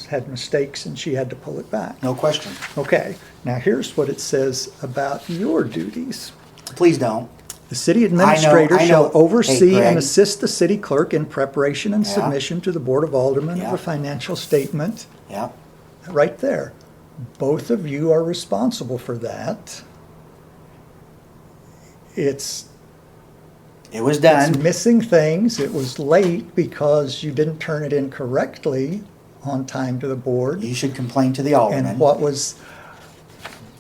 S2: had mistakes and she had to pull it back.
S1: No question.
S2: Okay, now here's what it says about your duties.
S1: Please don't.
S2: The city administrator
S1: I know.
S2: shall oversee
S1: Hey, Greg.
S2: and assist the city clerk in preparation and
S1: Yeah.
S2: submission to the Board of Aldermen of
S1: Yeah.
S2: a financial statement.
S1: Yeah.
S2: Right there. Both of you are responsible for that. It's
S1: It was done.
S2: missing things. It was late because you didn't turn it in correctly on time to the board.
S1: You should complain to the alderman.
S2: And what was,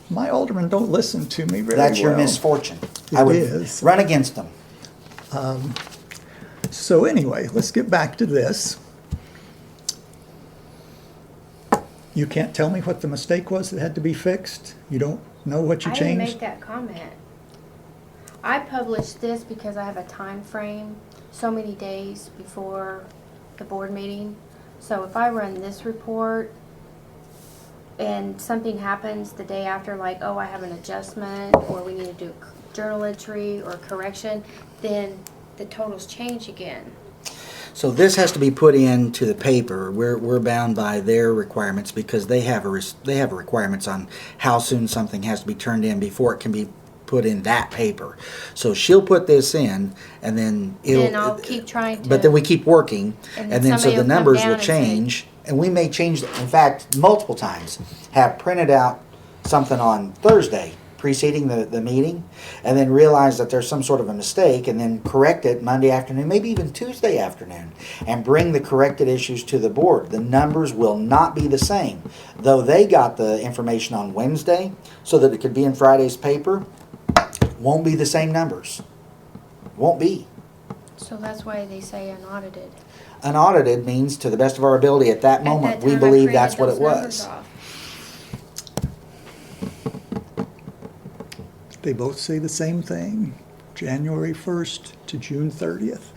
S2: my aldermen don't listen to me very well.
S1: That's your misfortune.
S2: It
S1: I would
S2: is.
S1: run against them.
S2: So anyway, let's get back to this. You can't tell me what the mistake was that had to be fixed? You don't know what you
S4: I didn't make
S2: changed?
S4: that comment. I published this because I have a time frame, so many days before the board meeting. So if I run this report and something happens the day after, like, oh, I have an adjustment, or we need to do a journal entry or correction, then the totals change again.
S1: So this has to be put into the paper. We're bound by their requirements because they have requirements on how soon something has to be turned in before it can be put in that paper. So she'll put this in, and then
S4: Then I'll keep trying to.
S1: But then we keep working,
S4: And
S1: and
S4: then
S1: then so
S4: somebody
S1: the
S4: will come
S1: numbers
S4: down
S1: will
S4: and say-
S1: change, and we may change. In fact, multiple times have printed out something on Thursday preceding the meeting, and then realize that there's some sort of a mistake, and then correct it Monday afternoon, maybe even Tuesday afternoon, and bring the corrected issues to the board. The numbers will not be the same, though they got the information on Wednesday so that it could be in Friday's paper. Won't be the same numbers. Won't be.
S4: So that's why they say unaudited.
S1: Unaudited means, to the best of our ability at that
S4: At
S1: moment,
S4: that
S1: we
S4: time, I
S1: believe
S4: printed
S1: that's what
S4: those
S1: it
S4: numbers
S1: was.
S4: off.
S2: They both say the same thing, January 1st to June 30th.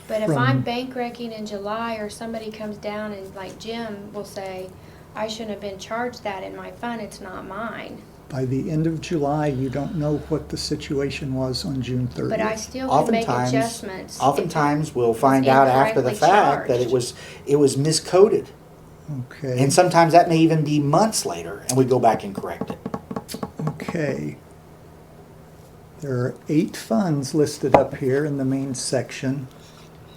S4: But if
S2: From-
S4: I'm bank wrecking in July, or somebody comes down and, like Jim will say, I shouldn't have been charged that in my fund, it's not mine.
S2: By the end of July, you don't know what the situation was on June 30th.
S4: But I still can make
S1: Oftentimes,
S4: adjustments.
S1: oftentimes we'll find out after the
S4: incorrectly
S1: fact that
S4: charged.
S1: it was miscoded.
S2: Okay.
S1: And sometimes that may even be months later, and we go back and correct it.
S2: Okay. There are 8 funds listed up here in the main section.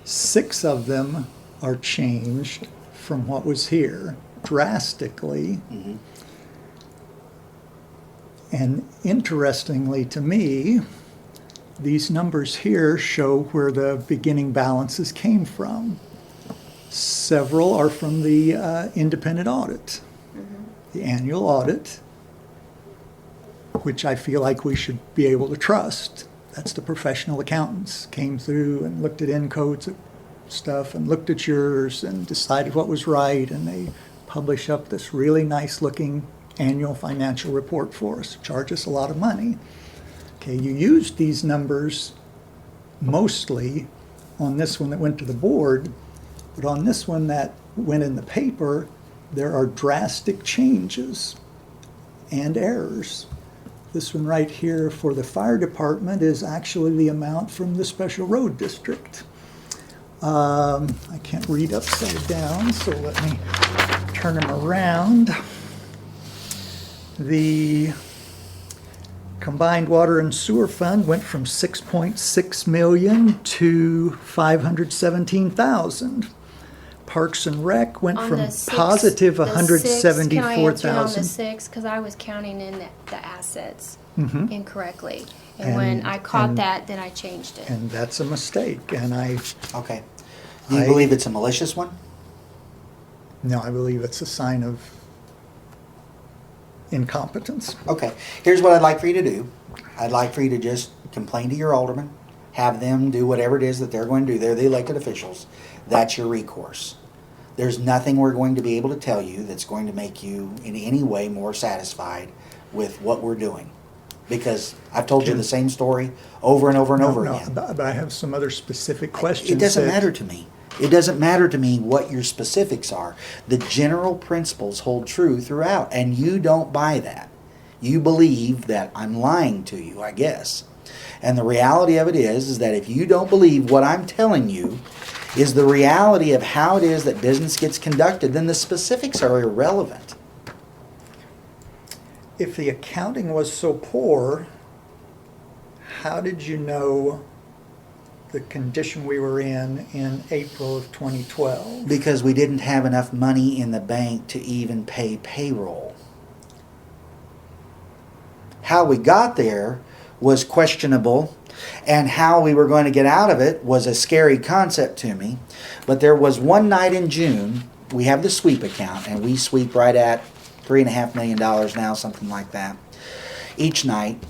S2: 6 of them are changed from what was here drastically.
S1: Mhm.
S2: And interestingly to me, these numbers here show where the beginning balances came from. Several are from the independent audit, the annual audit, which I feel like we should be able to trust. That's the professional accountants came through and looked at encodes and stuff and looked at yours and decided what was right, and they publish up this really nice looking annual financial report for us, charge us a lot of money. Okay, you used these numbers mostly on this one that went to the board, but on this one that went in the paper, there are drastic changes and errors. This one right here for the fire department is actually the amount from the special road district. I can't read upside down, so let me turn them around. The combined water and sewer fund went from 6.6 million to 517,000. Parks and Rec went
S4: On
S2: from
S4: the six-
S2: positive
S4: the six, Can I answer on the
S2: 174,000.
S4: 6? Because I was counting in the assets
S2: Mhm.
S4: incorrectly. And when I caught that, then I changed it.
S2: And that's a mistake, and
S1: Okay. Do you
S2: I-
S1: believe it's a malicious one?
S2: no, I believe it's a sign of incompetence.
S1: Okay, here's what I'd like for you to do. I'd like for you to just complain to your alderman, have them do whatever it is that they're going to do. They're the elected officials. That's your recourse. There's nothing we're going to be able to tell you that's going to make you in any way more satisfied with what we're doing. Because I've told you the same story over and over and over
S2: No,
S1: again.
S2: but I have some other specific questions.
S1: It doesn't
S2: that-
S1: matter to me. It doesn't matter to me what your specifics are. The general principles hold true throughout, and you don't buy that. You believe that I'm lying to you, I guess. And the reality of it is that if you don't believe what I'm telling you is the reality of how it is that business gets conducted, then the specifics are irrelevant.
S2: If the accounting was so poor, how did you know the condition we were in April of 2012?
S1: Because we didn't have enough money in the bank to even pay payroll. How we got there was questionable, and how we were going to get out of it was a scary concept to me. But there was one night in June, we have the sweep account, and we sweep right at $3.5 million now, something like that, each night.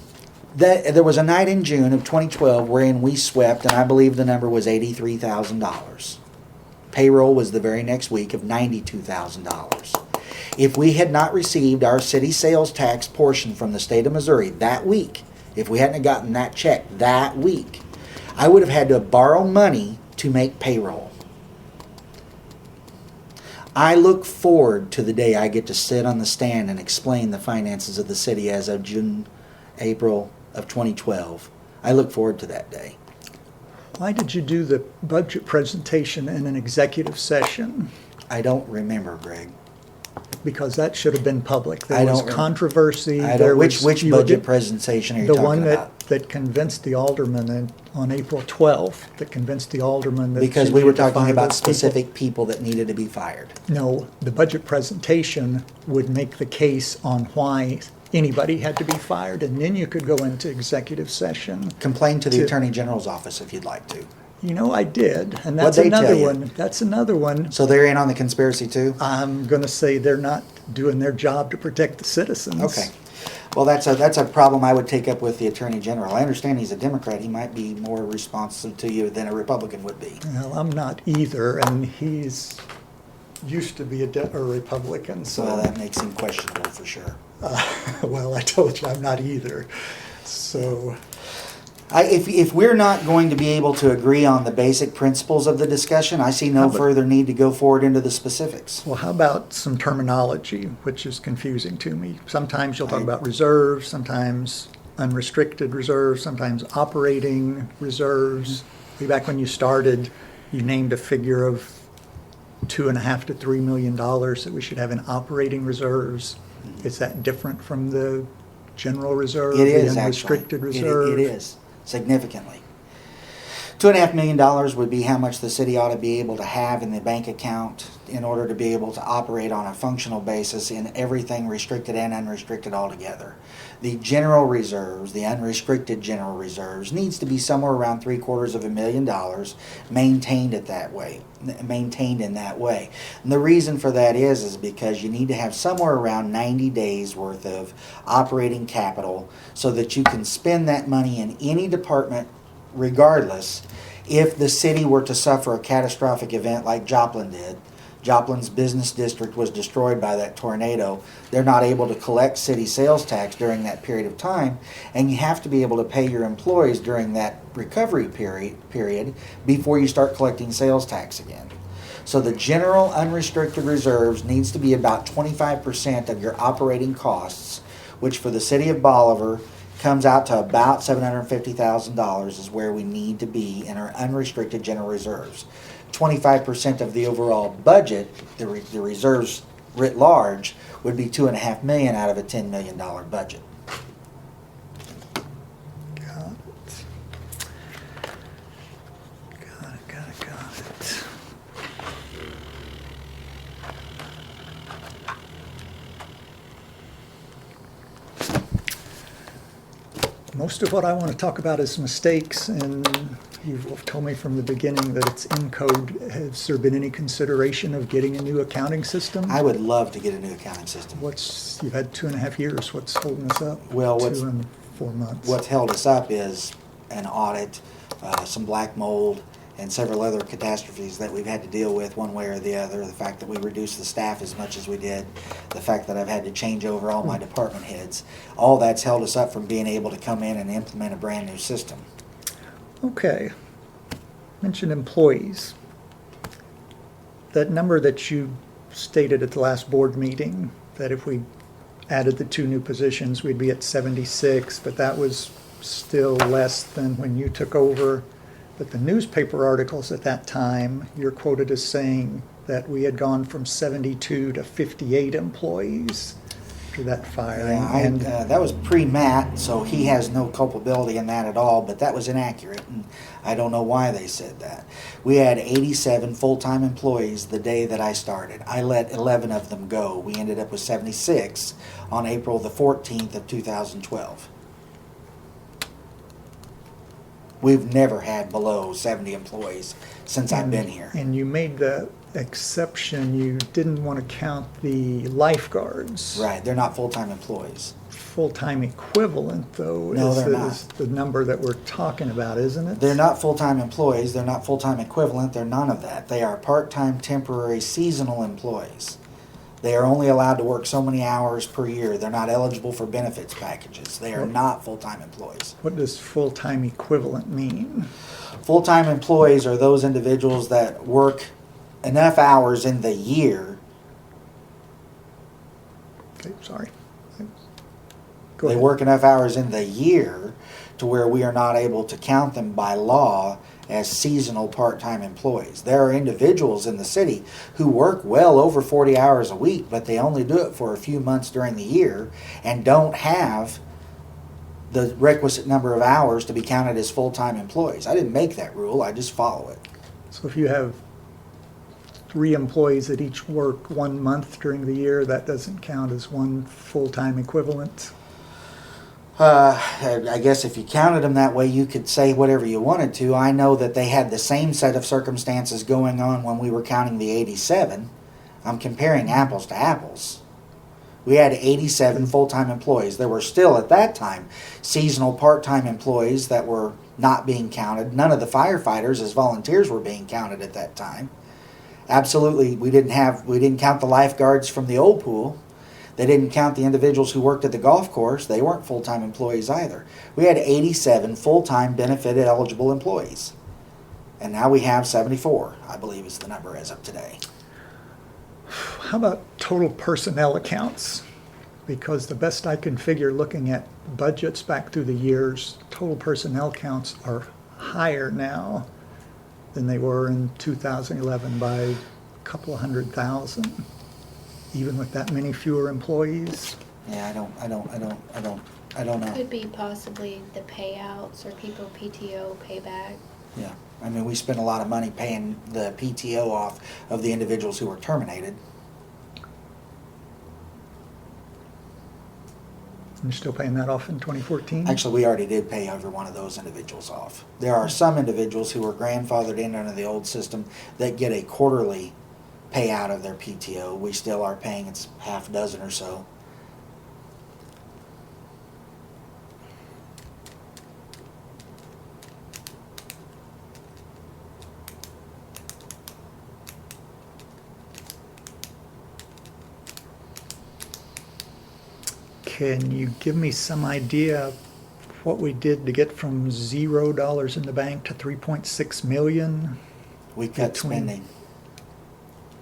S1: There was a night in June of 2012 wherein we swept, and I believe the number was $83,000. Payroll was the very next week of $92,000. If we had not received our city sales tax portion from the state of Missouri that week, if we hadn't gotten that check that week, I would have had to borrow money to make payroll. I look forward to the day I get to sit on the stand and explain the finances of the city as of April of 2012. I look forward to that day.
S2: Why did you do the budget presentation in an executive session?
S1: I don't remember, Greg.
S2: Because that should have been public.
S1: I
S2: There was
S1: don't rem-
S2: controversy.
S1: I
S2: There
S1: don't,
S2: was-
S1: which
S2: you were
S1: budget
S2: get-
S1: presentation are you
S2: The
S1: talking
S2: one
S1: about?
S2: that convinced the alderman on April 12th, that convinced the alderman that.
S1: Because
S2: she
S1: we were
S2: needed to
S1: talking
S2: fire
S1: about
S2: those people.
S1: specific people that needed to be fired.
S2: No, the budget presentation would make the case on why anybody had to be fired, and then you could go into executive session.
S1: Complain to the
S2: To-
S1: Attorney General's office if you'd like to.
S2: You know, I did, and
S1: What'd
S2: that's
S1: they tell
S2: another
S1: you?
S2: one. That's another one.
S1: So they're in on the conspiracy too?
S2: I'm gonna say they're not doing their job to protect the citizens.
S1: Okay. Well, that's a problem I would take up with the Attorney General. I understand he's a Democrat. He might be more responsive to you than a Republican would be.
S2: Well, I'm not either, and he's used to be a Republican, so.
S1: So that makes him questionable for sure.
S2: Well, I told you I'm not either. So,
S1: If we're not going to be able to agree on the basic principles of the discussion, I see no
S2: How about-
S1: further need to go forward into the specifics.
S2: well, how about some terminology, which is confusing to me? Sometimes you'll talk
S1: I-
S2: about reserves, sometimes unrestricted reserves, sometimes operating reserves. Way back when you started, you named a figure of $2.5 to $3 million that we should have in operating reserves. Is that different from the general reserve?
S1: It is
S2: the
S1: actually.
S2: unrestricted reserve?
S1: It is, significantly. $2.5 million would be how much the city ought to be able to have in the bank account in order to be able to operate on a functional basis in everything restricted and unrestricted altogether. The general reserves, the unrestricted general reserves, needs to be somewhere around $750,000 maintained in that way. And the reason for that is because you need to have somewhere around 90 days worth of operating capital so that you can spend that money in any department regardless. If the city were to suffer a catastrophic event like Joplin did, Joplin's business district was destroyed by that tornado, they're not able to collect city sales tax during that period of time, and you have to be able to pay your employees during that recovery period before you start collecting sales tax again. So the general unrestricted reserves needs to be about 25% of your operating costs, which for the city of Bolivar comes out to about $750,000 is where we need to be in our unrestricted general reserves. 25% of the overall budget, the reserves writ large, would be $2.5 million out of a $10 million budget.
S2: Got it. Got it. Most of what I want to talk about is mistakes, and you've told me from the beginning that it's in code. Has there been any consideration of getting a new accounting system?
S1: I would love to get a new accounting system.
S2: You've had 2.5 years. What's holding us up?
S1: Well,
S2: 2 and 4 months.
S1: What's held us up is an audit, some black mold, and several other catastrophes that we've had to deal with one way or the other. The fact that we reduced the staff as much as we did, the fact that I've had to change over all my department heads, all that's held us up from being able to come in and implement a brand new system.
S2: Okay. Mentioned employees. That number that you stated at the last board meeting, that if we added the 2 new positions, we'd be at 76, but that was still less than when you took over. But the newspaper articles at that time, you're quoted as saying that we had gone from 72 to 58 employees after that firing.
S1: Yeah, that was pre-Matt, so he has no culpability in that at all, but that was inaccurate, and I don't know why they said that. We had 87 full-time employees the day that I started. I let 11 of them go. We ended up with 76 on April the 14th of 2012. We've never had below 70 employees since I've been here.
S2: And you made the exception, you didn't want to count the lifeguards.
S1: Right, they're not full-time employees.
S2: Full-time equivalent, though,
S1: No, they're
S2: is the number that we're talking about, isn't it?
S1: They're not full-time employees, they're not full-time equivalent, they're none of that. They are part-time, temporary, seasonal employees. They are only allowed to work so many hours per year. They're not eligible for benefits packages. They are not full-time employees.
S2: What does full-time equivalent mean?
S1: Full-time employees are those individuals that work enough hours in the year.
S2: Okay, sorry.
S1: They work enough hours in the year to where we are not able to count them by law as seasonal part-time employees. There are individuals in the city who work well over 40 hours a week, but they only do it for a few months during the year and don't have the requisite number of hours to be counted as full-time employees. I didn't make that rule, I just follow it.
S2: So if you have 3 employees that each work 1 month during the year, that doesn't count as one full-time equivalent?
S1: I guess if you counted them that way, you could say whatever you wanted to. I know that they had the same set of circumstances going on when we were counting the 87. I'm comparing apples to apples. We had 87 full-time employees. There were still, at that time, seasonal part-time employees that were not being counted. None of the firefighters as volunteers were being counted at that time. Absolutely, we didn't count the lifeguards from the old pool. They didn't count the individuals who worked at the golf course. They weren't full-time employees either. We had 87 full-time benefited eligible employees. And now we have 74, I believe is the number as of today.
S2: How about total personnel accounts? Because the best I can figure looking at budgets back through the years, total personnel counts are higher now than they were in 2011 by a couple of 100,000. Even with that many fewer employees?
S1: Yeah, I don't know.
S5: Could be possibly the payouts or people PTO payback.
S1: Yeah, I mean, we spent a lot of money paying the PTO off of the individuals who were terminated.
S2: You're still paying that off in 2014?
S1: Actually, we already did pay every one of those individuals off. There are some individuals who were grandfathered in under the old system that get a quarterly payout of their PTO. We still are paying, it's half dozen or so.
S2: Can you give me some idea of what we did to get from $0 in the bank to 3.6 million?
S1: We cut
S2: Between-
S1: spending.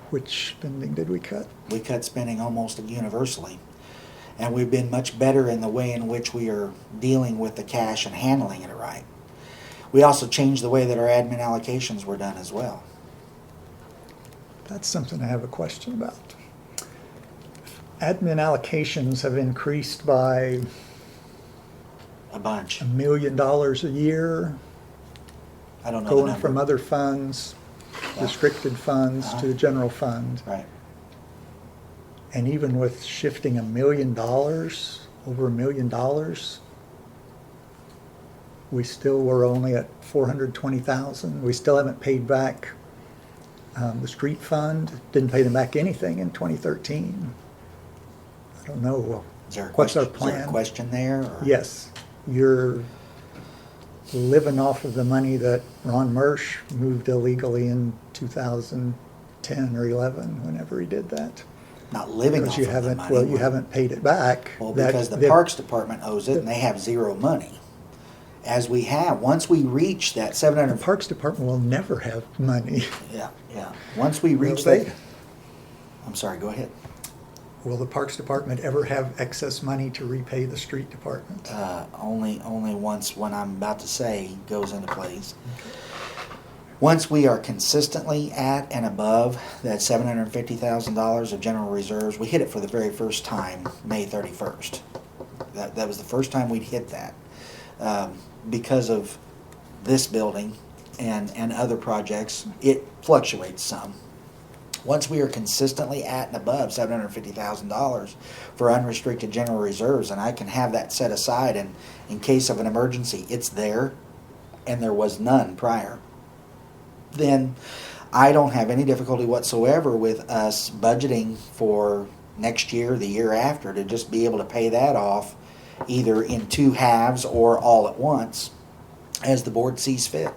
S2: Which spending did we cut?
S1: We cut spending almost universally. And we've been much better in the way in which we are dealing with the cash and handling it right. We also changed the way that our admin allocations were done as well.
S2: That's something I have a question about. Admin allocations have increased by
S1: A bunch.
S2: $1 million a year,
S1: I don't know the
S2: going
S1: number.
S2: from other funds, restricted funds to the general fund.
S1: Right.
S2: And even with shifting $1 million, over $1 million, we still were only at 420,000. We still haven't paid back the street fund. Didn't pay them back anything in 2013. I don't know.
S1: Is there a
S2: What's
S1: question,
S2: our plan?
S1: Is there a question there? Or?
S2: Yes, you're living off of the money that Ron Mersch moved illegally in 2010 or 11, whenever he did that.
S1: Not living
S2: Because
S1: off
S2: you
S1: of the
S2: haven't,
S1: money.
S2: well, you haven't paid it back.
S1: Well,
S2: That-
S1: because the
S2: that-
S1: Parks Department owes it, and they have zero money. As we have, once we reach that
S2: The
S1: 700.
S2: Parks Department will never have money.
S1: Yeah, yeah. Once we reach
S2: Will they?
S1: that. I'm sorry. Go ahead.
S2: Will the Parks Department ever have excess money to repay the street department?
S1: Only once what I'm about to say goes into place. Once we are consistently at and above that $750,000 of general reserves, we hit it for the very first time May 31st. That was the first time we'd hit that. Because of this building and other projects, it fluctuates some. Once we are consistently at and above $750,000 for unrestricted general reserves, and I can have that set aside, and in case of an emergency, it's there, and there was none prior, then I don't have any difficulty whatsoever with us budgeting for next year, the year after, to just be able to pay that off either in two halves or all at once as the board sees fit.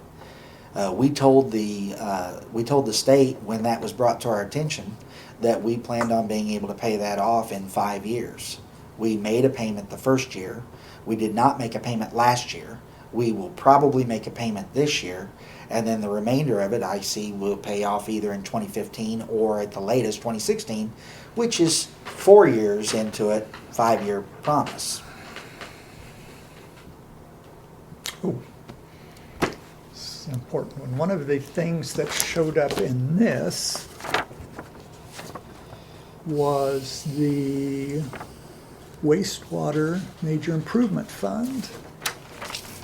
S1: We told the state when that was brought to our attention that we planned on being able to pay that off in 5 years. We made a payment the first year. We did not make a payment last year. We will probably make a payment this year, and then the remainder of it I see will pay off either in 2015 or at the latest 2016, which is 4 years into it, 5-year promise.
S2: Oh, it's an important one. One of the things that showed up in this was the wastewater major improvement fund.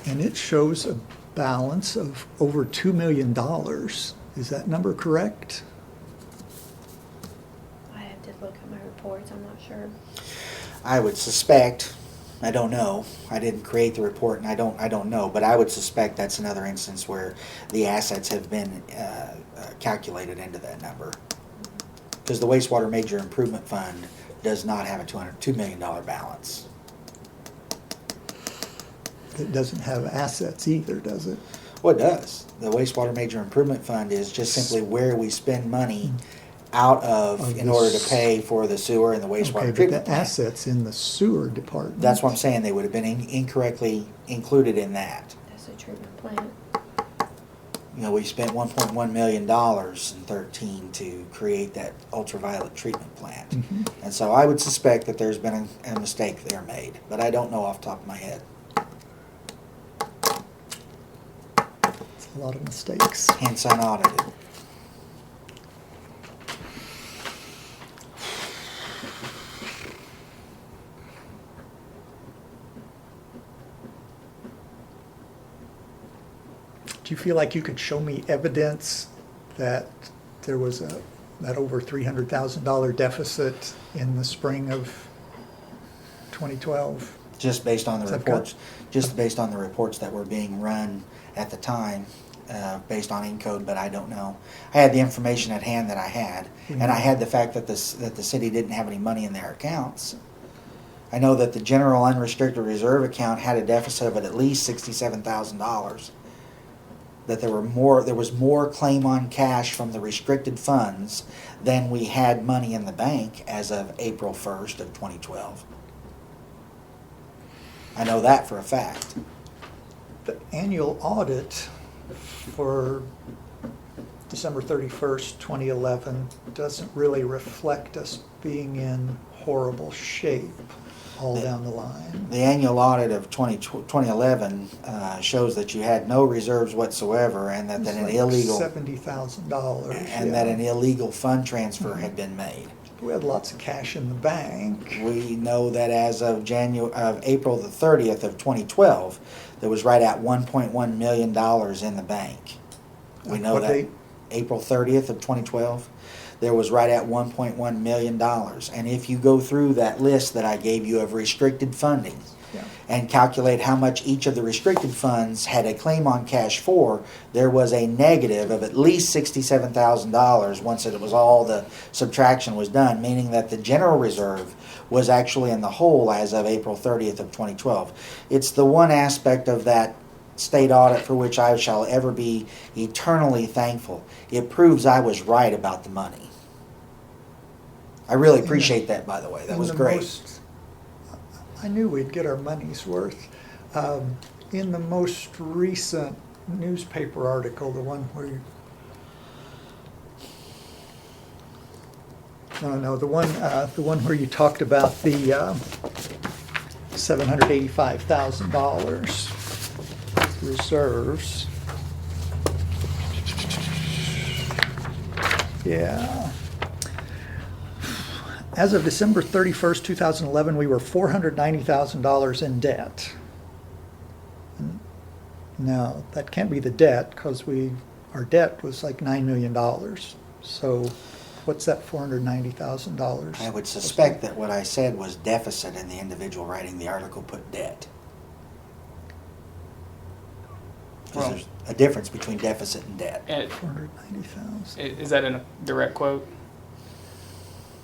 S2: And it shows a balance of over $2 million. Is that number correct?
S5: I have to look at my reports, I'm not sure.
S1: I would suspect, I don't know, I didn't create the report and I don't know, but I would suspect that's another instance where the assets have been calculated into that number. Because the wastewater major improvement fund does not have a $2 million balance.
S2: It doesn't have assets either, does it?
S1: Well, it does. The wastewater major improvement fund is just simply where we spend money out of in order to pay for the sewer and the wastewater
S2: Okay, but
S1: treatment
S2: the
S1: plant.
S2: assets in the sewer department.
S1: That's what I'm saying. They would have been incorrectly included in that.
S5: That's a treatment plant.
S1: You know, we spent $1.1 million in 13 to create that ultraviolet treatment plant.
S2: Mhm.
S1: And so I would suspect that there's been a mistake there made, but I don't know off the top of my head.
S2: It's a lot of mistakes.
S1: Hence unaudited.
S2: Do you feel like you could show me evidence that there was that over $300,000 deficit in the spring of 2012?
S1: Just based on the
S2: Is that
S1: reports, just based on the reports that were being run at the time, based on Encode, but I don't know. I had the information at hand that I had, and I had the fact that the city didn't have any money in their accounts. I know that the general unrestricted reserve account had a deficit of at least $67,000. That there was more claim on cash from the restricted funds than we had money in the bank as of April 1st of 2012. I know that for a fact.
S2: The annual audit for December 31st, 2011 doesn't really reflect us being in horrible shape all down the line.
S1: The annual audit of 2011 shows that you had no reserves whatsoever, and that,
S2: It was
S1: an
S2: like
S1: illegal
S2: $70,000.
S1: and that an illegal fund transfer had been made.
S2: We had lots of cash in the bank.
S1: We know that as of April the 30th of 2012, there was right at $1.1 million in the bank. We know
S2: What
S1: that
S2: date?
S1: April 30th of 2012, there was right at $1.1 million. And if you go through that list that I gave you of restricted funding,
S2: Yeah.
S1: and calculate how much each of the restricted funds had a claim on cash for, there was a negative of at least $67,000 once it was all the subtraction was done, meaning that the general reserve was actually in the hole as of April 30th of 2012. It's the one aspect of that state audit for which I shall ever be eternally thankful. It proves I was right about the money. I really appreciate that, by the way. That
S2: In
S1: was
S2: the
S1: great.
S2: I knew we'd get our money's worth. In the most recent newspaper article, the one where you, the one where you talked about the $785,000 reserves. Yeah. As of December 31st, 2011, we were $490,000 in debt. Now, that can't be the debt because our debt was like $9 million. So what's that $490,000?
S1: I would suspect that what I said was deficit, and the individual writing the article put debt. Because
S6: Well-
S1: there's a difference between deficit and debt.
S6: And
S2: 490,000.
S6: is that in a direct quote?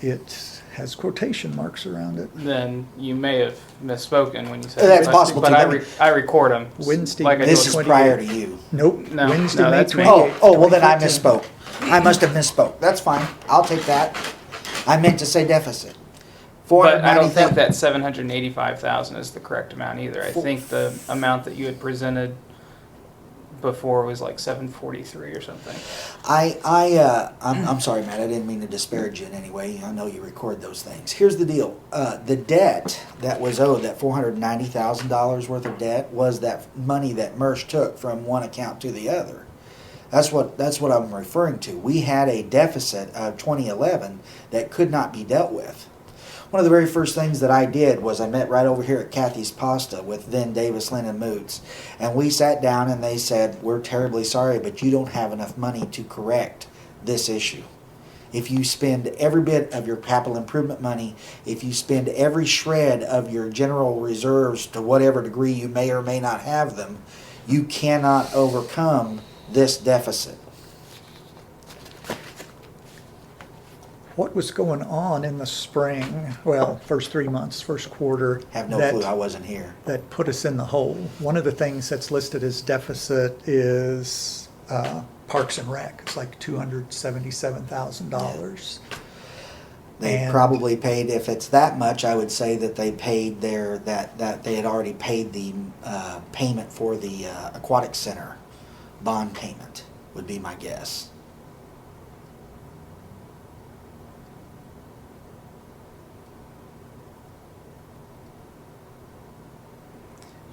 S2: It has quotation marks around it.
S6: Then you may have misspoken when you said
S1: That's
S6: but-
S1: possible,
S6: But
S1: too.
S6: I record them.
S2: Wednesday,
S6: Like I
S1: This
S6: do
S1: is
S6: with-
S1: prior to you.
S2: Nope.
S6: No,
S2: Wednesday,
S6: no,
S2: May
S6: that's me.
S2: 28th.
S1: Well then I
S2: 2013.
S1: misspoke. I must have misspoke. That's fine. I'll take that. I meant to say deficit.
S6: But I don't
S1: 490,000.
S6: think that 785,000 is the correct amount either. I think the amount that you had presented before was like 743 or something.
S1: I'm sorry, Matt. I didn't mean to disparage you in any way. I know you record those things. Here's the deal: the debt that was owed, that $490,000 worth of debt, was that money that Mersch took from one account to the other. That's what I'm referring to. We had a deficit of 2011 that could not be dealt with. One of the very first things that I did was I met right over here at Kathy's Pasta with then Davis, Lynn, and Moots. And we sat down and they said, we're terribly sorry, but you don't have enough money to correct this issue. If you spend every bit of your capital improvement money, if you spend every shred of your general reserves to whatever degree you may or may not have them, you cannot overcome this deficit.
S2: What was going on in the spring, well, first 3 months, first quarter?
S1: Have no
S2: that-
S1: clue. I wasn't here.
S2: That put us in the hole. One of the things that's listed as deficit is Parks and Rec. It's like $277,000.
S1: They
S2: And-
S1: probably paid, if it's that much, I would say that they paid that they had already paid the payment for the aquatic center bond payment, would be my guess.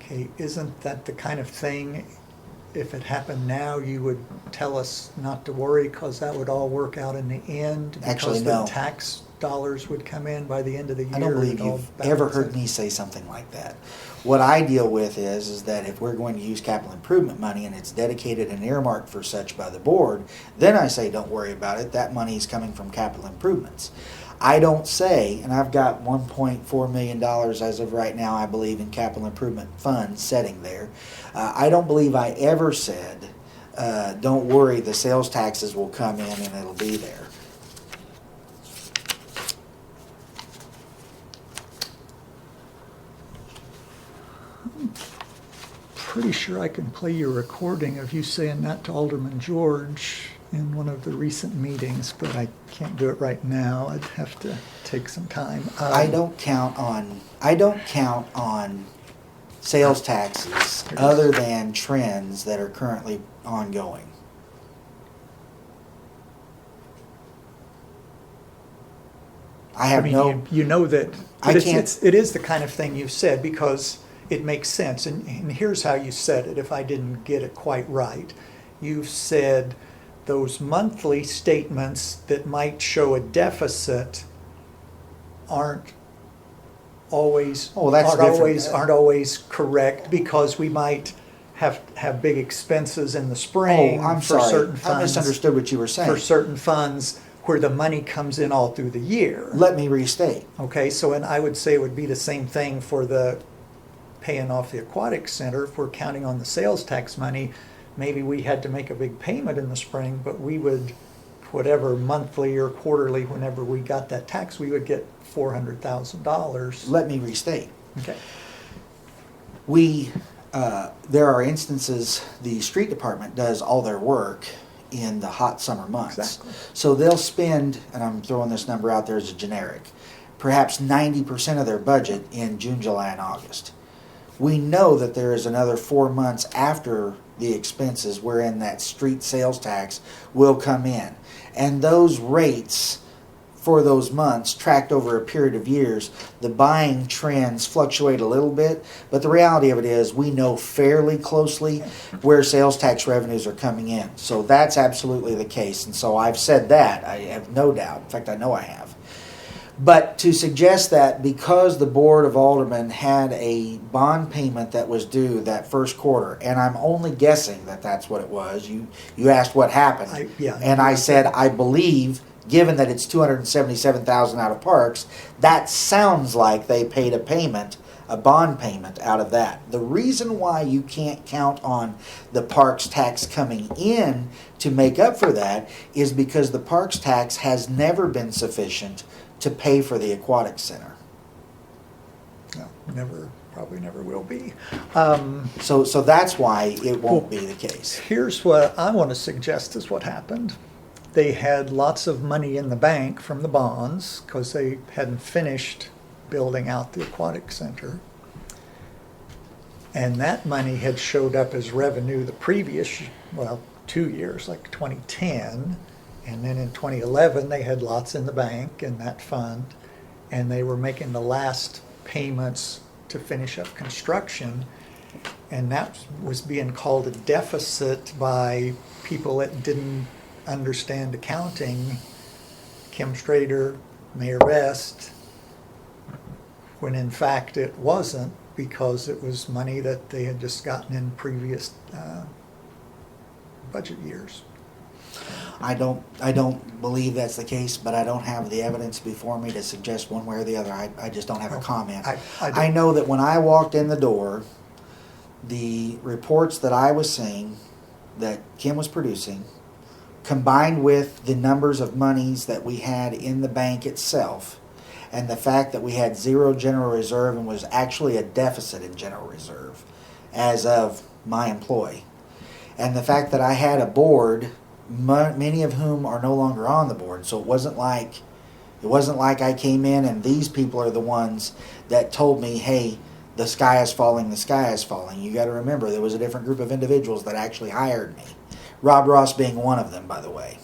S2: Okay, isn't that the kind of thing, if it happened now, you would tell us not to worry because that would all work out in the end?
S1: Actually,
S2: Because
S1: no.
S2: the tax dollars would come in by the end of the year.
S1: I don't believe
S2: it all
S1: you've ever heard
S2: balances.
S1: me say something like that. What I deal with is that if we're going to use capital improvement money and it's dedicated and earmarked for such by the board, then I say don't worry about it. That money is coming from capital improvements. I don't say, and I've got $1.4 million as of right now, I believe, in capital improvement funds sitting there. I don't believe I ever said, don't worry, the sales taxes will come in and it'll be there.
S2: Pretty sure I can play your recording of you saying that to Alderman George in one of the recent meetings, but I can't do it right now. I'd have to take some time.
S1: I don't count on sales taxes other than trends that are currently ongoing. I have
S2: mean,
S1: no,
S2: you know that,
S1: I
S2: but
S1: can't-
S2: it is the kind of thing you said because it makes sense. And here's how you said it, if I didn't get it quite right. You said those monthly statements that might show a deficit aren't always,
S1: Oh, that's different.
S2: aren't always correct because we might have big expenses in the spring
S1: oh, I'm
S2: for
S1: sorry.
S2: certain
S1: I
S2: funds.
S1: misunderstood what you were saying.
S2: For certain funds where the money comes in all through the year.
S1: Let me restate.
S2: Okay, so and I would say it would be the same thing for the paying off the aquatic center. If we're counting on the sales tax money, maybe we had to make a big payment in the spring, but we would, whatever monthly or quarterly, whenever we got that tax, we would get $400,000.
S1: Let me restate.
S2: Okay.
S1: There are instances, the street department does all their work in the hot summer months.
S2: Exactly.
S1: So they'll spend, and I'm throwing this number out there as a generic, perhaps 90% of their budget in June, July, and August. We know that there is another 4 months after the expenses wherein that street sales tax will come in. And those rates for those months tracked over a period of years, the buying trends fluctuate a little bit, but the reality of it is we know fairly closely where sales tax revenues are coming in. So that's absolutely the case. And so I've said that, I have no doubt. In fact, I know I have. But to suggest that because the Board of Aldermen had a bond payment that was due that first quarter, and I'm only guessing that that's what it was. You asked what happened. And I said, I believe, given that it's $277,000 out of parks, that sounds like they paid a payment, a bond payment out of that. The reason why you can't count on the parks tax coming in to make up for that is because the parks tax has never been sufficient to pay for the aquatic center.
S2: No, probably never will be.
S1: So that's why it won't be the case.
S2: Here's what I want to suggest is what happened. They had lots of money in the bank from the bonds because they hadn't finished building out the aquatic center. And that money had showed up as revenue the previous, 2 years, like 2010. And then in 2011, they had lots in the bank in that fund. And they were making the last payments to finish up construction. And that was being called a deficit by people that didn't understand accounting, Kim Strader, Mayor Best, when in fact it wasn't, because it was money that they had just gotten in previous budget years.
S1: I don't believe that's the case, but I don't have the evidence before me to suggest one way or the other. I just don't have a comment. I know that when I walked in the door, the reports that I was seeing that Kim was producing, combined with the numbers of monies that we had in the bank itself, and the fact that we had zero general reserve and was actually a deficit in general reserve as of my employ, and the fact that I had a board, many of whom are no longer on the board, so it wasn't like I came in and these people are the ones that told me, hey, the sky is falling, the sky is falling. You got to remember there was a different group of individuals that actually hired me. Rob Ross being one of them, by the way.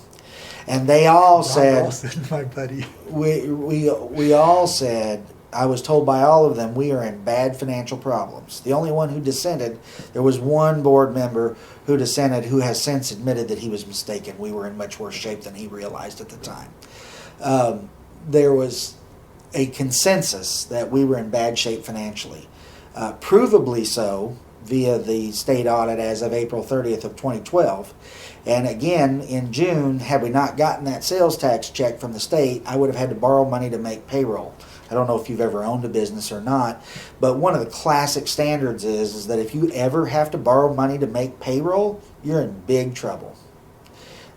S1: And they all said,
S2: my buddy.
S1: we all said, I was told by all of them, we are in bad financial problems. The only one who dissented, there was one board member who dissented who has since admitted that he was mistaken. We were in much worse shape than he realized at the time. There was a consensus that we were in bad shape financially. Provably so, via the state audit as of April 30th of 2012. And again, in June, had we not gotten that sales tax check from the state, I would have had to borrow money to make payroll. I don't know if you've ever owned a business or not, but one of the classic standards is that if you ever have to borrow money to make payroll, you're in big trouble.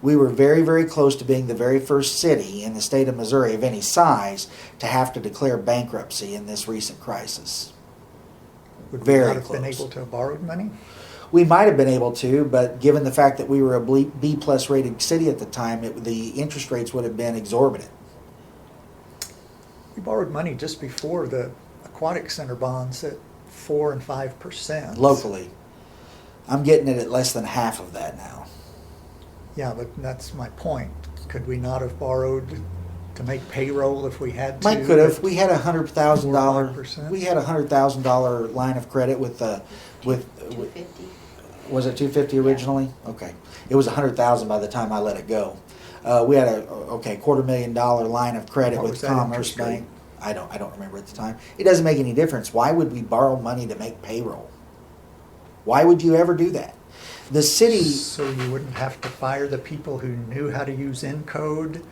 S1: We were very, very close to being the very first city in the state of Missouri of any size to have to declare bankruptcy in this recent crisis.
S2: Would we
S1: Very
S2: not have
S1: close.
S2: been able to have borrowed money?
S1: We might have been able to, but given the fact that we were a B+ rated city at the time, the interest rates would have been exorbitant.
S2: We borrowed money just before the aquatic center bonds at 4 and 5%.
S1: Locally. I'm getting it at less than half of that now.
S2: Yeah, but that's my point. Could we not have borrowed to make payroll if we had to.
S1: Mike could have. We had $100,000.
S2: 4%.
S1: We had $100,000 line of credit with
S5: 250.
S1: Was it 250 originally? Okay, it was 100,000 by the time I let it go. We had a $250,000 line of credit
S2: What
S1: with
S2: was that
S1: Commerce
S2: interest rate?
S1: Bank. I don't remember at the time. It doesn't make any difference. Why would we borrow money to make payroll? Why would you ever do that? The city,
S2: So you wouldn't have to fire the people who knew how to use Encode.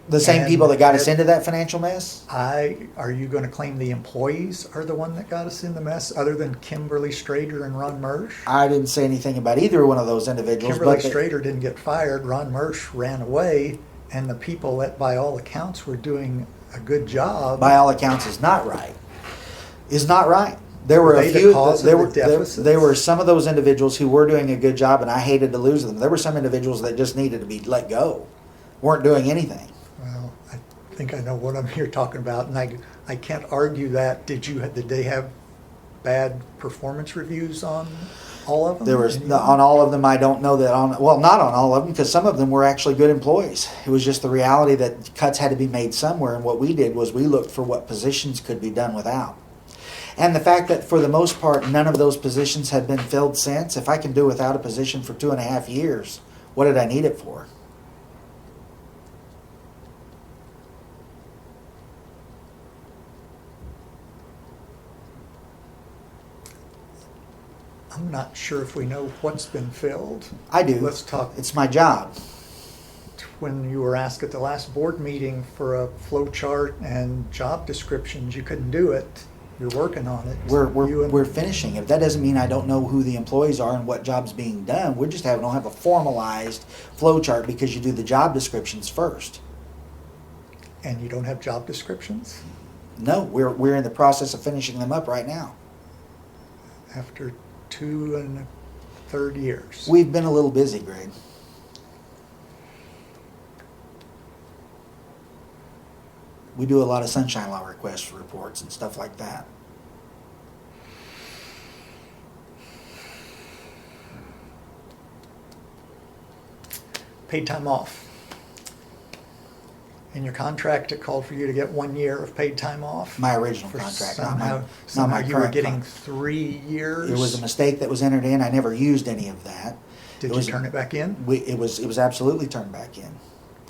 S1: the same
S2: And
S1: people that got us
S2: it-
S1: into that financial mess.
S2: Are you going to claim the employees are the one that got us in the mess, other than Kimberly Strader and Ron Mersch?
S1: I didn't say anything about either one of those individuals.
S2: Kimberly
S1: but they-
S2: Strader didn't get fired. Ron Mersch ran away, and the people that, by all accounts, were doing a good job.
S1: by all accounts, is not right. Is not right. There were
S2: Were
S1: a
S2: they the
S1: few.
S2: cause of
S1: There
S2: the
S1: were
S2: deficits?
S1: there were some of those individuals who were doing a good job, and I hated to lose them. There were some individuals that just needed to be let go, weren't doing anything.
S2: Well, I think I know what I'm here talking about, and I can't argue that. Did they have bad performance reviews on all of them?
S1: There was
S2: Anyone?
S1: on all of them. I don't know that on. Well, not on all of them, because some of them were actually good employees. It was just the reality that cuts had to be made somewhere, and what we did was we looked for what positions could be done without. And the fact that for the most part none of those positions had been filled since. If I can do without a position for 2.5 years, what did I need it for?
S2: I'm not sure if we know what's been filled.
S1: I do.
S2: Let's talk.
S1: It's my job.
S2: When you were asked at the last board meeting for a flow chart and job descriptions, you couldn't do it. You're working on it.
S1: We're finishing it. That doesn't mean I don't know who the employees are and what job's being done. We just don't have a formalized flow chart because you do the job descriptions first.
S2: And you don't have job descriptions
S1: No, we're in the process of finishing them up right now.
S2: after 2 1/3 years.
S1: We've been a little busy, Greg. We do a lot of sunshine law requests for reports and stuff like that.
S2: Paid time off. In your contract, it called for you to get 1 year of paid time off.
S1: My original
S2: For
S1: contract,
S2: somehow,
S1: not my
S2: you were
S1: current
S2: getting
S1: con-
S2: 3 years.
S1: It was a mistake that was entered in. I never used any of that.
S2: Did
S1: It
S2: you
S1: was-
S2: turn it back in?
S1: It was absolutely turned back in.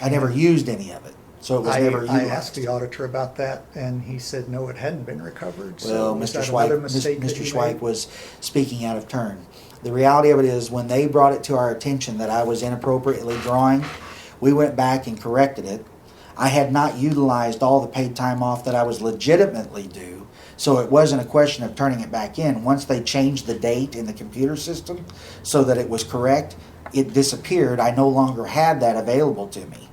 S1: I never used any of it, so it was never
S2: I
S1: utilized.
S2: asked the auditor about that, and he said, no, it hadn't been recovered.
S1: Well,
S2: So was
S1: Mr.
S2: that
S1: Schweik,
S2: another mistake that
S1: Mr.
S2: you
S1: Schweik
S2: made?
S1: was speaking out of turn. The reality of it is, when they brought it to our attention that I was inappropriately drawing, we went back and corrected it. I had not utilized all the paid time off that I was legitimately due, so it wasn't a question of turning it back in. Once they changed the date in the computer system so that it was correct, it disappeared. I no longer had that available to me.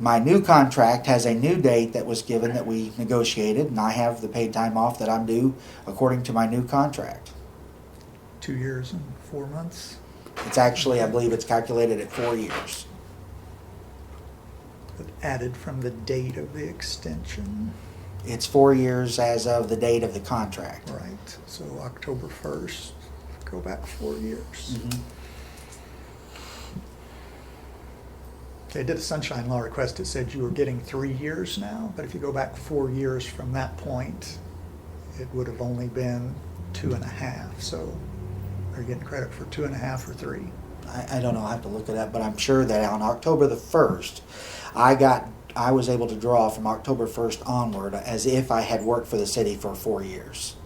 S1: My new contract has a new date that was given that we negotiated, and I have the paid time off that I'm due according to my new contract.
S2: 2 years and 4 months.
S1: It's actually, I believe it's calculated at 4 years.
S2: But added from the date of the extension,
S1: It's 4 years as of the date of the contract.
S2: right? So October 1st, go back 4 years.
S1: Mhm.
S2: They did a sunshine law request. It said you were getting 3 years now, but if you go back 4 years from that point, it would have only been 2.5. So are you getting credit for 2.5 or 3?
S1: I don't know, I'll have to look it up, but I'm sure that on October the 1st, I was able to draw from October 1st onward as if I had worked for the city for 4 years.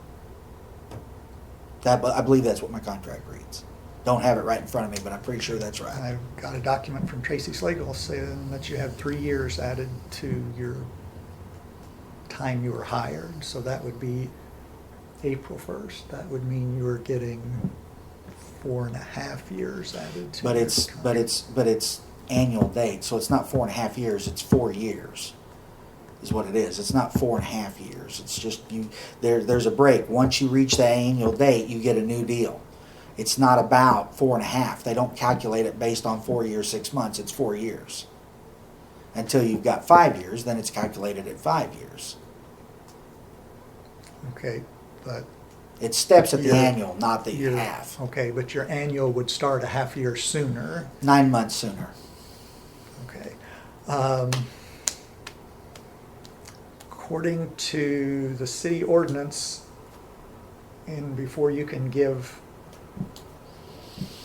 S1: I believe that's what my contract reads. Don't have it right in front of me, but I'm pretty sure that's right.
S2: I've got a document from Tracy Slagle saying that you have 3 years added to your time you were hired. So that would be April 1st. That would mean you were getting 4.5 years added to
S1: But
S2: your
S1: it's
S2: contract.
S1: annual date, so it's not 4.5 years, it's 4 years. Is what it is. It's not 4.5 years. It's just there's a break. Once you reach that annual date, you get a new deal. It's not about 4.5. They don't calculate it based on 4 years, 6 months. It's 4 years. Until you've got 5 years, then it's calculated at 5 years.
S2: Okay, but
S1: It steps at the
S2: Your-
S1: annual, not the
S2: your-
S1: half.
S2: Okay, but your annual would start a half year sooner.
S1: 9 months sooner.
S2: Okay. according to the city ordinance, and before you can give,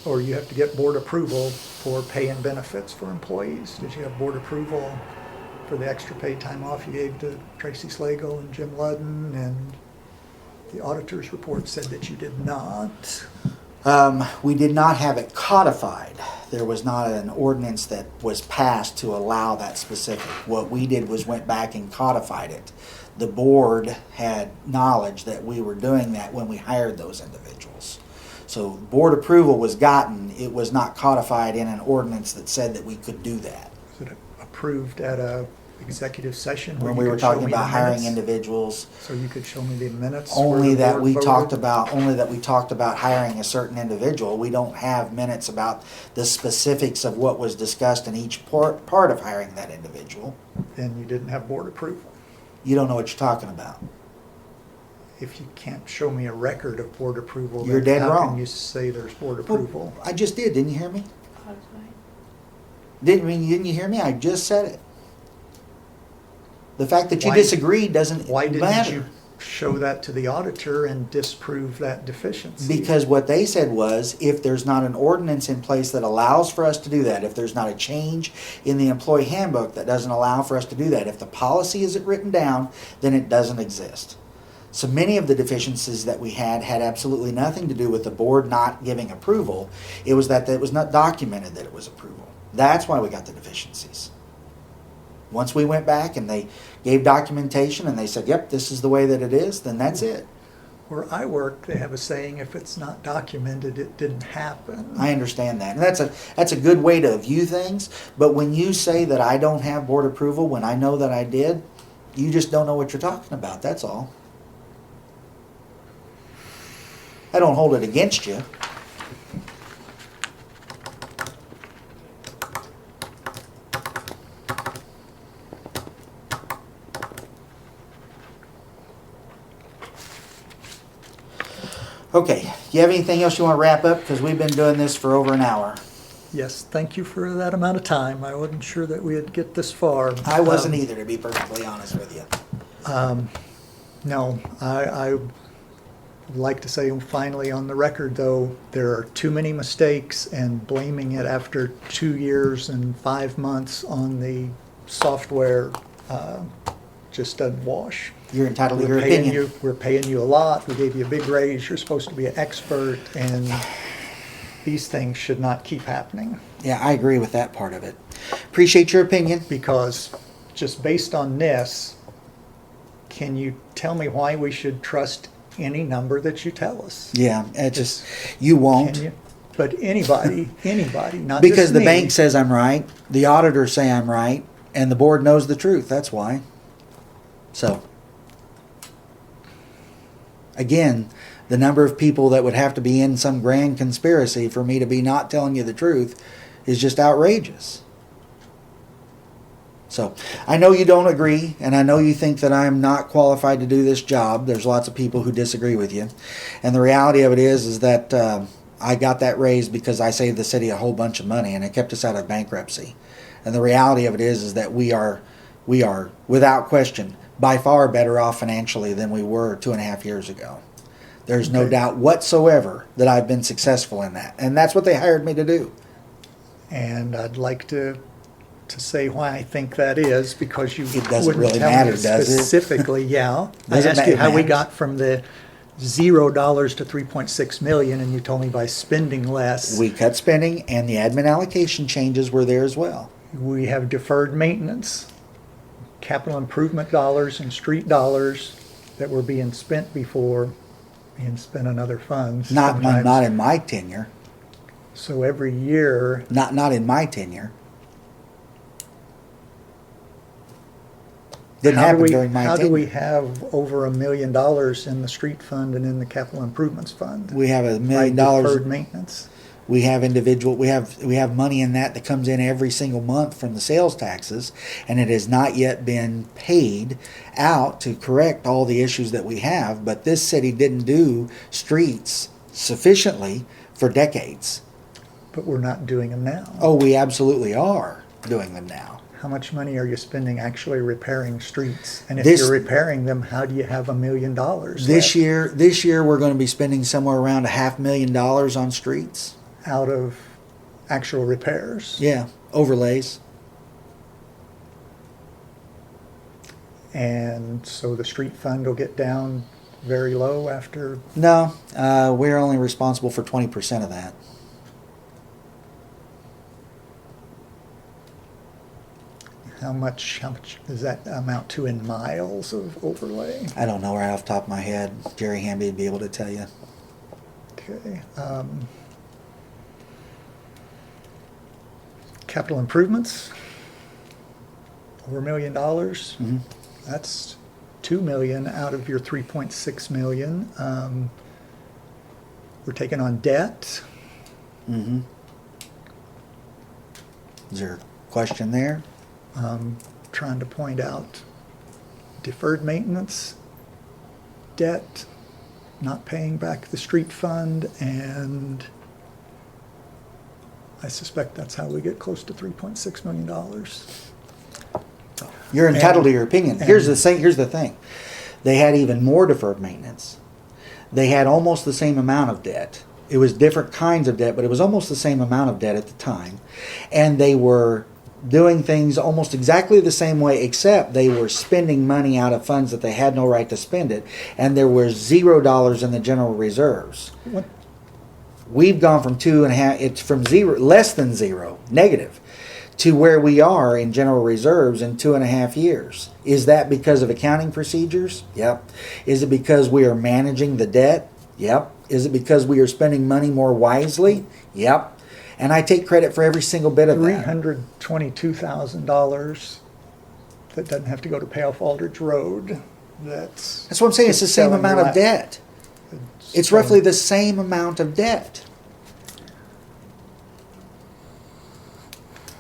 S2: or you have to get board approval for pay and benefits for employees. Did you have board approval for the extra paid time off you gave to Tracy Slagle and Jim Ludden? And the auditor's report said that you did not.
S1: We did not have it codified. There was not an ordinance that was passed to allow that specific. What we did was went back and codified it. The board had knowledge that we were doing that when we hired those individuals. So board approval was gotten. It was not codified in an ordinance that said that we could do that.
S2: Was it approved at a executive session? where
S1: When
S2: you
S1: we were
S2: could show
S1: talking
S2: me the
S1: about hiring
S2: minutes?
S1: individuals,
S2: So you could show me the minutes? where
S1: only
S2: the
S1: that
S2: board
S1: we
S2: voted?
S1: talked about hiring a certain individual. We don't have minutes about the specifics of what was discussed in each part of hiring that individual.
S2: And you didn't have board approval.
S1: You don't know what you're talking about.
S2: If you can't show me a record of board approval,
S1: You're
S2: then
S1: dead
S2: how
S1: wrong.
S2: can you say there's board approval?
S1: I just did, didn't you hear me? Didn't you hear me? I just said it. The fact that you
S2: Why-
S1: disagree doesn't
S2: Why didn't
S1: matter.
S2: you show that to the auditor and disprove that deficiency?
S1: Because what they said was, if there's not an ordinance in place that allows for us to do that, if there's not a change in the employee handbook that doesn't allow for us to do that, if the policy isn't written down, then it doesn't exist. So many of the deficiencies that we had absolutely nothing to do with the board not giving approval. It was that it was not documented that it was approval. That's why we got the deficiencies. Once we went back and they gave documentation and they said, yep, this is the way that it is, then that's it.
S2: Where I work, they have a saying, if it's not documented, it didn't happen.
S1: I understand that. And that's a good way to view things. But when you say that I don't have board approval when I know that I did, you just don't know what you're talking about. That's all. I don't hold it against you. Okay, you have anything else you want to wrap up? Because we've been doing this for over an hour.
S2: Yes, thank you for that amount of time. I wasn't sure that we'd get this far.
S1: I wasn't either, to be perfectly honest with you.
S2: No, I would like to say finally on the record, though, there are too many mistakes, and blaming it after 2 years and 5 months on the software just doesn't wash.
S1: You're entitled to your
S2: We're paying
S1: opinion.
S2: you, we're paying you a lot. We gave you a big raise. You're supposed to be an expert, and these things should not keep happening.
S1: Yeah, I agree with that part of it. Appreciate your opinion.
S2: Because just based on this, can you tell me why we should trust any number that you tell us?
S1: Yeah, it's just, you won't.
S2: Can you? But anybody, not
S1: Because
S2: just
S1: the
S2: me.
S1: bank says I'm right, the auditors say I'm right, and the board knows the truth. That's why. So, again, the number of people that would have to be in some grand conspiracy for me to be not telling you the truth is just outrageous. So, I know you don't agree, and I know you think that I'm not qualified to do this job. There's lots of people who disagree with you. And the reality of it is that I got that raise because I saved the city a whole bunch of money, and it kept us out of bankruptcy. And the reality of it is that we are, without question, by far better off financially than we were 2.5 years ago. There's no
S2: Okay.
S1: doubt whatsoever that I've been successful in that. And that's what they hired me to do.
S2: And I'd like to say why I think that is, because you
S1: It doesn't
S2: wouldn't
S1: really
S2: tell
S1: matter,
S2: me
S1: does it?
S2: specifically. Yeah, I
S1: Doesn't
S2: asked you how we
S1: matter.
S2: got from the $0 to 3.6 million, and you told me by spending less.
S1: We cut spending, and the admin allocation changes were there as well.
S2: We have deferred maintenance, capital improvement dollars, and street dollars that were being spent before being spent on other funds.
S1: Not
S2: sometimes.
S1: in my tenure.
S2: So every year,
S1: Not in my tenure. Didn't happen during my
S2: how
S1: tenure.
S2: do we have over $1 million in the street fund and in the capital improvements fund?
S1: We have $1
S2: By
S1: million.
S2: deferred maintenance.
S1: We have we have money in that comes in every single month from the sales taxes, and it has not yet been paid out to correct all the issues that we have. But this city didn't do streets sufficiently for decades.
S2: But we're not doing them now.
S1: Oh, we absolutely are doing them now.
S2: how much money are you spending actually repairing streets? And if
S1: This-
S2: you're repairing them, how do you have $1 million
S1: This
S2: left
S1: year we're going to be spending somewhere around $500,000 on streets.
S2: out of actual repairs?
S1: Yeah, overlays.
S2: And so the street fund will get down very low after,
S1: No, we're only responsible for 20% of that.
S2: how much does that amount to in miles of overlay?
S1: I don't know right off the top of my head. Jerry Hamby would be able to tell you.
S2: Okay. Capital improvements, over $1 million.
S1: Mhm.
S2: That's $2 million out of your $3.6 million. We're taking on debt.
S1: Mm-hmm. Is there a question there?
S2: Trying to point out deferred maintenance, debt, not paying back the street fund, and I suspect that's how we get close to $3.6 million.
S1: You're entitled
S2: And-
S1: to your opinion.
S2: and-
S1: Here's the thing. They had even more deferred maintenance. They had almost the same amount of debt. It was different kinds of debt, but it was almost the same amount of debt at the time. And they were doing things almost exactly the same way, except they were spending money out of funds that they had no right to spend it. And there was $0 in the general reserves.
S2: What,
S1: We've gone from 2.5, it's from zero, less than zero, negative, to where we are in general reserves in 2.5 years. Is that because of accounting procedures? Yep. Is it because we are managing the debt? Yep. Is it because we are spending money more wisely? Yep. And I take credit for every single bit of that.
S2: $322,000 that doesn't have to go to pay off Aldridge Road.
S1: That's what I'm saying. It's the
S2: just
S1: same
S2: selling
S1: amount
S2: your
S1: of debt. It's roughly the same amount of debt.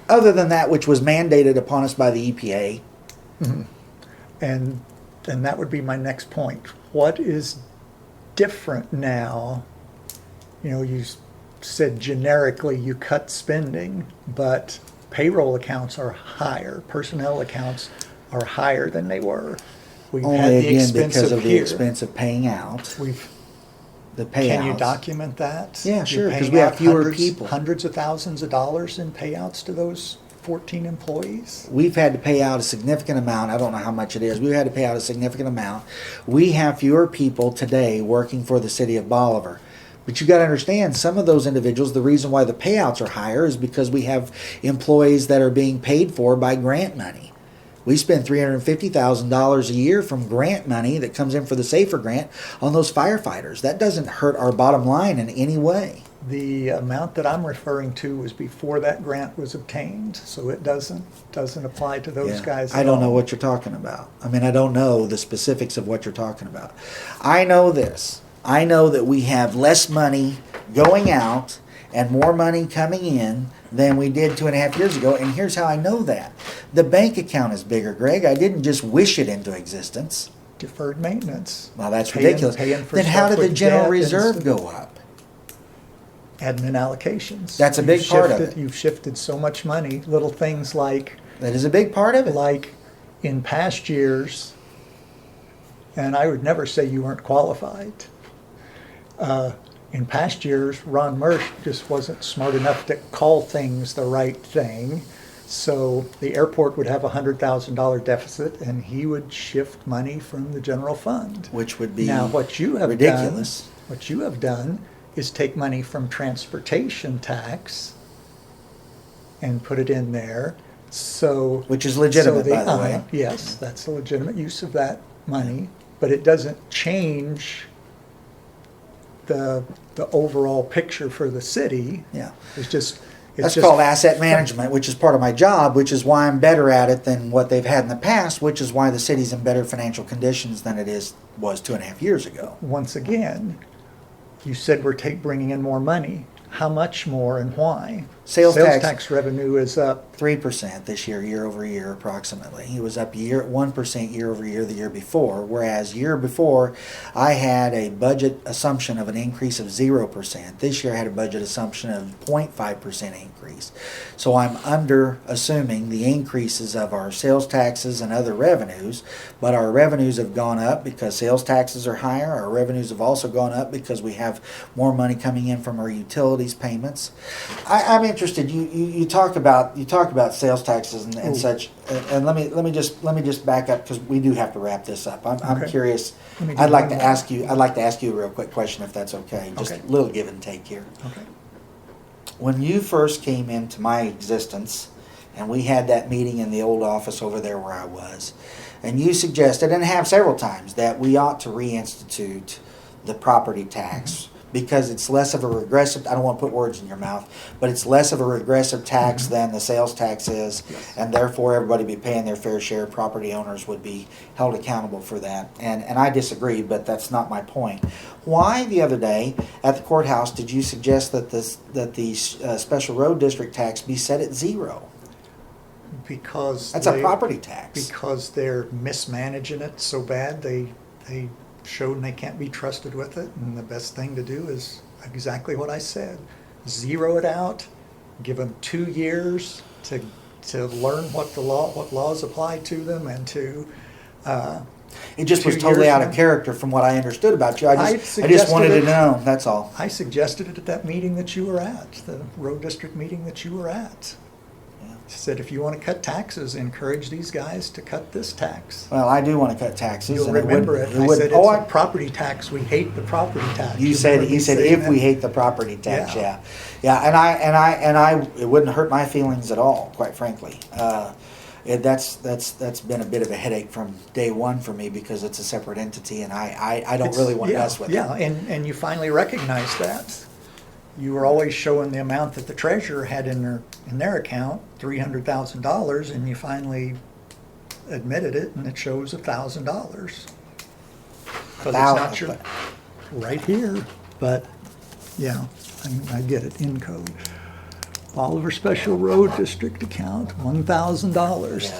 S1: Other than that which was mandated upon us by the EPA.
S2: And that would be my next point. What is different now? You know, you said generically you cut spending, but payroll accounts are higher, personnel accounts are higher than they were. We've had
S1: Only
S2: the
S1: again
S2: expense
S1: because of the
S2: here.
S1: expense of paying out. The payouts.
S2: Can you document that?
S1: Yeah,
S2: You're
S1: sure, 'cause
S2: paying
S1: we have
S2: out
S1: fewer people.
S2: Hundreds of thousands of dollars in payouts to those 14 employees?
S1: We've had to pay out a significant amount. I don't know how much it is. We've had to pay out a significant amount. We have fewer people today working for the city of Bolivar. But you got to understand, some of those individuals, the reason why the payouts are higher is because we have employees that are being paid for by grant money. We spend $350,000 a year from grant money that comes in for the SAFER grant on those firefighters. That doesn't hurt our bottom line in any way.
S2: The amount that I'm referring to was before that grant was obtained, so it doesn't apply to those
S1: Yeah.
S2: guys.
S1: I
S2: at
S1: don't know
S2: all.
S1: what you're talking about. I mean, I don't know the specifics of what you're talking about. I know this. I know that we have less money going out and more money coming in than we did 2.5 years ago. And here's how I know that. The bank account is bigger, Greg. I didn't just wish it into existence.
S2: Deferred maintenance.
S1: Well, that's
S2: Paying-
S1: ridiculous.
S2: paying for
S1: Then how
S2: stuff
S1: did the
S2: with
S1: general
S2: debt and
S1: reserve
S2: stuff.
S1: go up?
S2: Admin allocations.
S1: That's a big part of it.
S2: You've shifted so much money, little things like
S1: That is a big part of it.
S2: in past years, and I would never say you weren't qualified. In past years, Ron Mersch just wasn't smart enough to call things the right thing. So the airport would have a $100,000 deficit, and he would shift money from the general fund.
S1: Which would be
S2: Now, what you have
S1: ridiculous.
S2: done is take money from transportation tax and put it in there. So
S1: Which is legitimate,
S2: so
S1: by the way.
S2: Yes, that's a legitimate use of that money, but it doesn't change the overall picture for the city.
S1: Yeah.
S2: It's just
S1: That's called asset management, which is part of my job, which is why I'm better at it than what they've had in the past, which is why the city's in better financial conditions than was 2.5 years ago.
S2: Once again, you said we're bringing in more money. How much more and why?
S1: Sales tax-
S2: tax revenue is up.
S1: 3% this year, year over year, approximately. It was up 1% year over year the year before, whereas year before I had a budget assumption of an increase of 0%. This year I had a budget assumption of 0.5% increase. So I'm under assuming the increases of our sales taxes and other revenues, but our revenues have gone up because sales taxes are higher. Our revenues have also gone up because we have more money coming in from our utilities payments. I'm interested. You talk about sales taxes and such, and let me just back up because we do have to wrap this up. I'm
S2: Okay.
S1: curious.
S2: Let me do
S1: I'd like
S2: one
S1: to
S2: more.
S1: ask you. I'd like to ask you a real quick question, if that's okay. Just
S2: Okay.
S1: a little give and take here.
S2: Okay.
S1: When you first came into my existence, and we had that meeting in the old office over there where I was, and you suggested, and have several times, that we ought to reinstitute the property tax because it's less of a regressive, I don't want to put words in your mouth, but it's less of a regressive tax than the sales tax is, and therefore everybody be paying their fair share. Property owners would be held accountable for that. And I disagreed, but that's not my point. Why the other day at the courthouse did you suggest that the special road district tax be set at 0?
S2: Because
S1: That's a property tax.
S2: Because they're mismanaging it so bad, they showed they can't be trusted with it, and the best thing to do is exactly what I said. Zero it out, give them 2 years to learn what laws apply to them, and to
S1: It just was
S2: 2
S1: totally
S2: years
S1: out of
S2: from-
S1: character from what I understood about you. I just
S2: suggested
S1: wanted to
S2: it.
S1: know, that's all.
S2: I suggested it at that meeting that you were at, the road district meeting that you were at.
S1: Yeah.
S2: Said if you want to cut taxes, encourage these guys to cut this tax.
S1: Well, I do want to cut taxes.
S2: You'll
S1: and it
S2: remember
S1: wouldn't-
S2: it. I
S1: wouldn't-
S2: said
S1: oh,
S2: it's a property tax. We hate the property tax.
S1: You said
S2: remember me saying
S1: if
S2: that?
S1: we hate the property tax,
S2: Yeah.
S1: yeah, and I it wouldn't hurt my feelings at all, quite frankly. That's been a bit of a headache from day one for me because it's a separate entity, and I don't
S2: It's-
S1: really want to
S2: yeah,
S1: mess with
S2: yeah,
S1: it.
S2: and you finally recognized that. You were always showing the amount that the treasurer had in their account, $300,000, and you finally admitted it, and it shows $1,000. Because it's not your, right here, but, yeah, I get it, in code. Oliver Special Road District account, $1,000.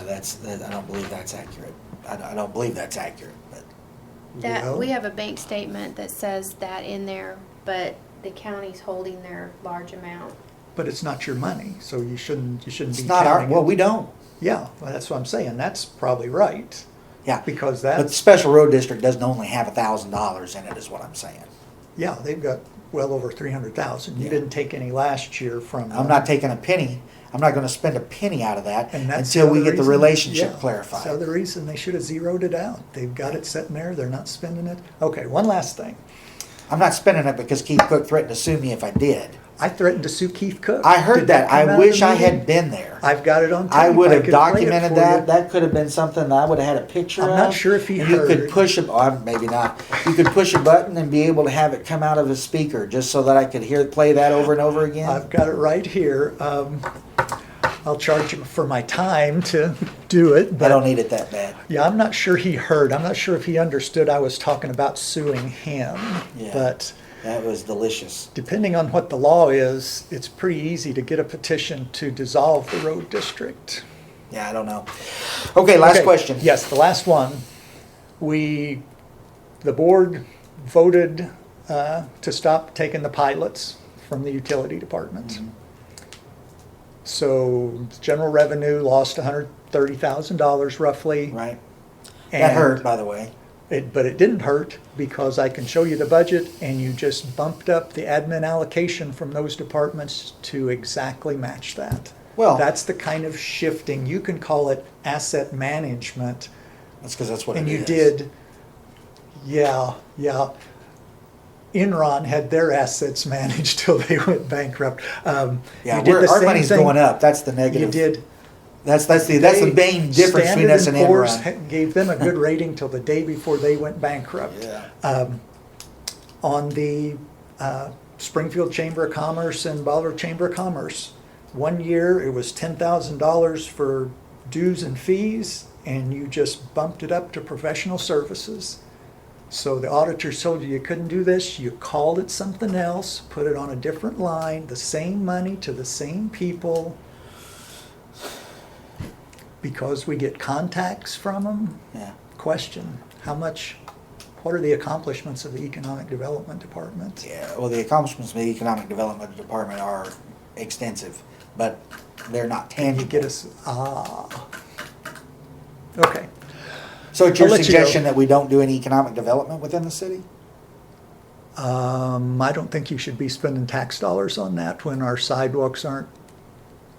S1: Yeah, I don't believe that's accurate. I don't believe that's accurate, but.
S5: That,
S2: Well,
S5: we have a bank statement that says that in there, but the county's holding their large amount.
S2: But it's not your money, so you shouldn't
S1: It's
S2: be
S1: not our,
S2: counting
S1: well,
S2: it.
S1: we don't,
S2: Yeah, well, that's what I'm saying, that's probably right,
S1: yeah.
S2: because
S1: But the
S2: that's,
S1: special road district doesn't only have $1,000 in it, is what I'm saying.
S2: yeah, they've got well over 300,000. You
S1: Yeah.
S2: didn't take any last year from.
S1: I'm not taking a penny. I'm not going to spend a penny out of that
S2: And that's
S1: until we
S2: the
S1: get the
S2: reason-
S1: relationship
S2: yeah,
S1: clarified.
S2: So the reason they should have zeroed it out. They've got it sitting there, they're not spending it. Okay, one last thing.
S1: I'm not spending it because Keith Cook threatened to sue me if I did.
S2: I threatened to sue Keith Cook.
S1: I heard
S2: Did
S1: that.
S2: come out
S1: I
S2: of
S1: wish
S2: the
S1: I
S2: meeting?
S1: had been there.
S2: I've got it on tape.
S1: I would have
S2: could play it
S1: documented
S2: for
S1: that.
S2: you.
S1: That could have been something that I would have had a picture
S2: I'm
S1: of.
S2: not sure if he
S1: and You could
S2: heard.
S1: push a, maybe not. You could push a button and be able to have it come out of a speaker just so that I could play that over and over again.
S2: I've got it right here. I'll charge him for my time to do it,
S1: I
S2: but
S1: don't need it that bad.
S2: yeah, I'm not sure he heard. I'm not sure if he understood I was talking about suing him.
S1: Yeah.
S2: But
S1: That was delicious.
S2: depending on what the law is, it's pretty easy to get a petition to dissolve the road district.
S1: Yeah, I don't know. Okay, last
S2: Okay,
S1: question.
S2: Yes, the last one. The board voted to stop taking the pilots from the utility department.
S1: Mm-hmm.
S2: So general revenue lost $130,000 roughly.
S1: Right. That
S2: and
S1: hurt, by the way.
S2: But it didn't hurt because I can show you the budget and you just bumped up the admin allocation from those departments to exactly match that.
S1: Well-
S2: That's the kind of shifting, you can call it asset management.
S1: That's because that's what
S2: And
S1: it
S2: you
S1: is.
S2: did, yeah. Enron had their assets managed till they went bankrupt.
S1: Yeah,
S2: you did the
S1: our
S2: same
S1: money's
S2: thing-
S1: going up. That's the negative.
S2: You did.
S1: That's the main difference between us and
S2: Standard & Poor's
S1: Enron.
S2: gave them a good rating till the day before they went bankrupt.
S1: Yeah.
S2: On the Springfield Chamber of Commerce and Bolivar Chamber of Commerce, 1 year it was $10,000 for dues and fees, and you just bumped it up to professional services. So the auditors told you couldn't do this, you called it something else, put it on a different line, the same money to the same people. Because we get contacts from them.
S1: Yeah.
S2: Question, what are the accomplishments of the Economic Development Department?
S1: Yeah, well, the accomplishments of the Economic Development Department are extensive, but they're not
S2: Can you
S1: tangible.
S2: get us, okay.
S1: So it's your
S2: I'll let you
S1: suggestion
S2: go.
S1: that we don't do any economic development within the city?
S2: I don't think you should be spending tax dollars on that when our sidewalks aren't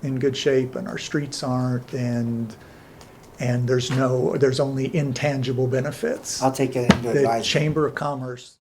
S2: in good shape and our streets aren't, and there's only intangible benefits.
S1: I'll take it into
S2: The
S1: advisement.
S2: Chamber of Commerce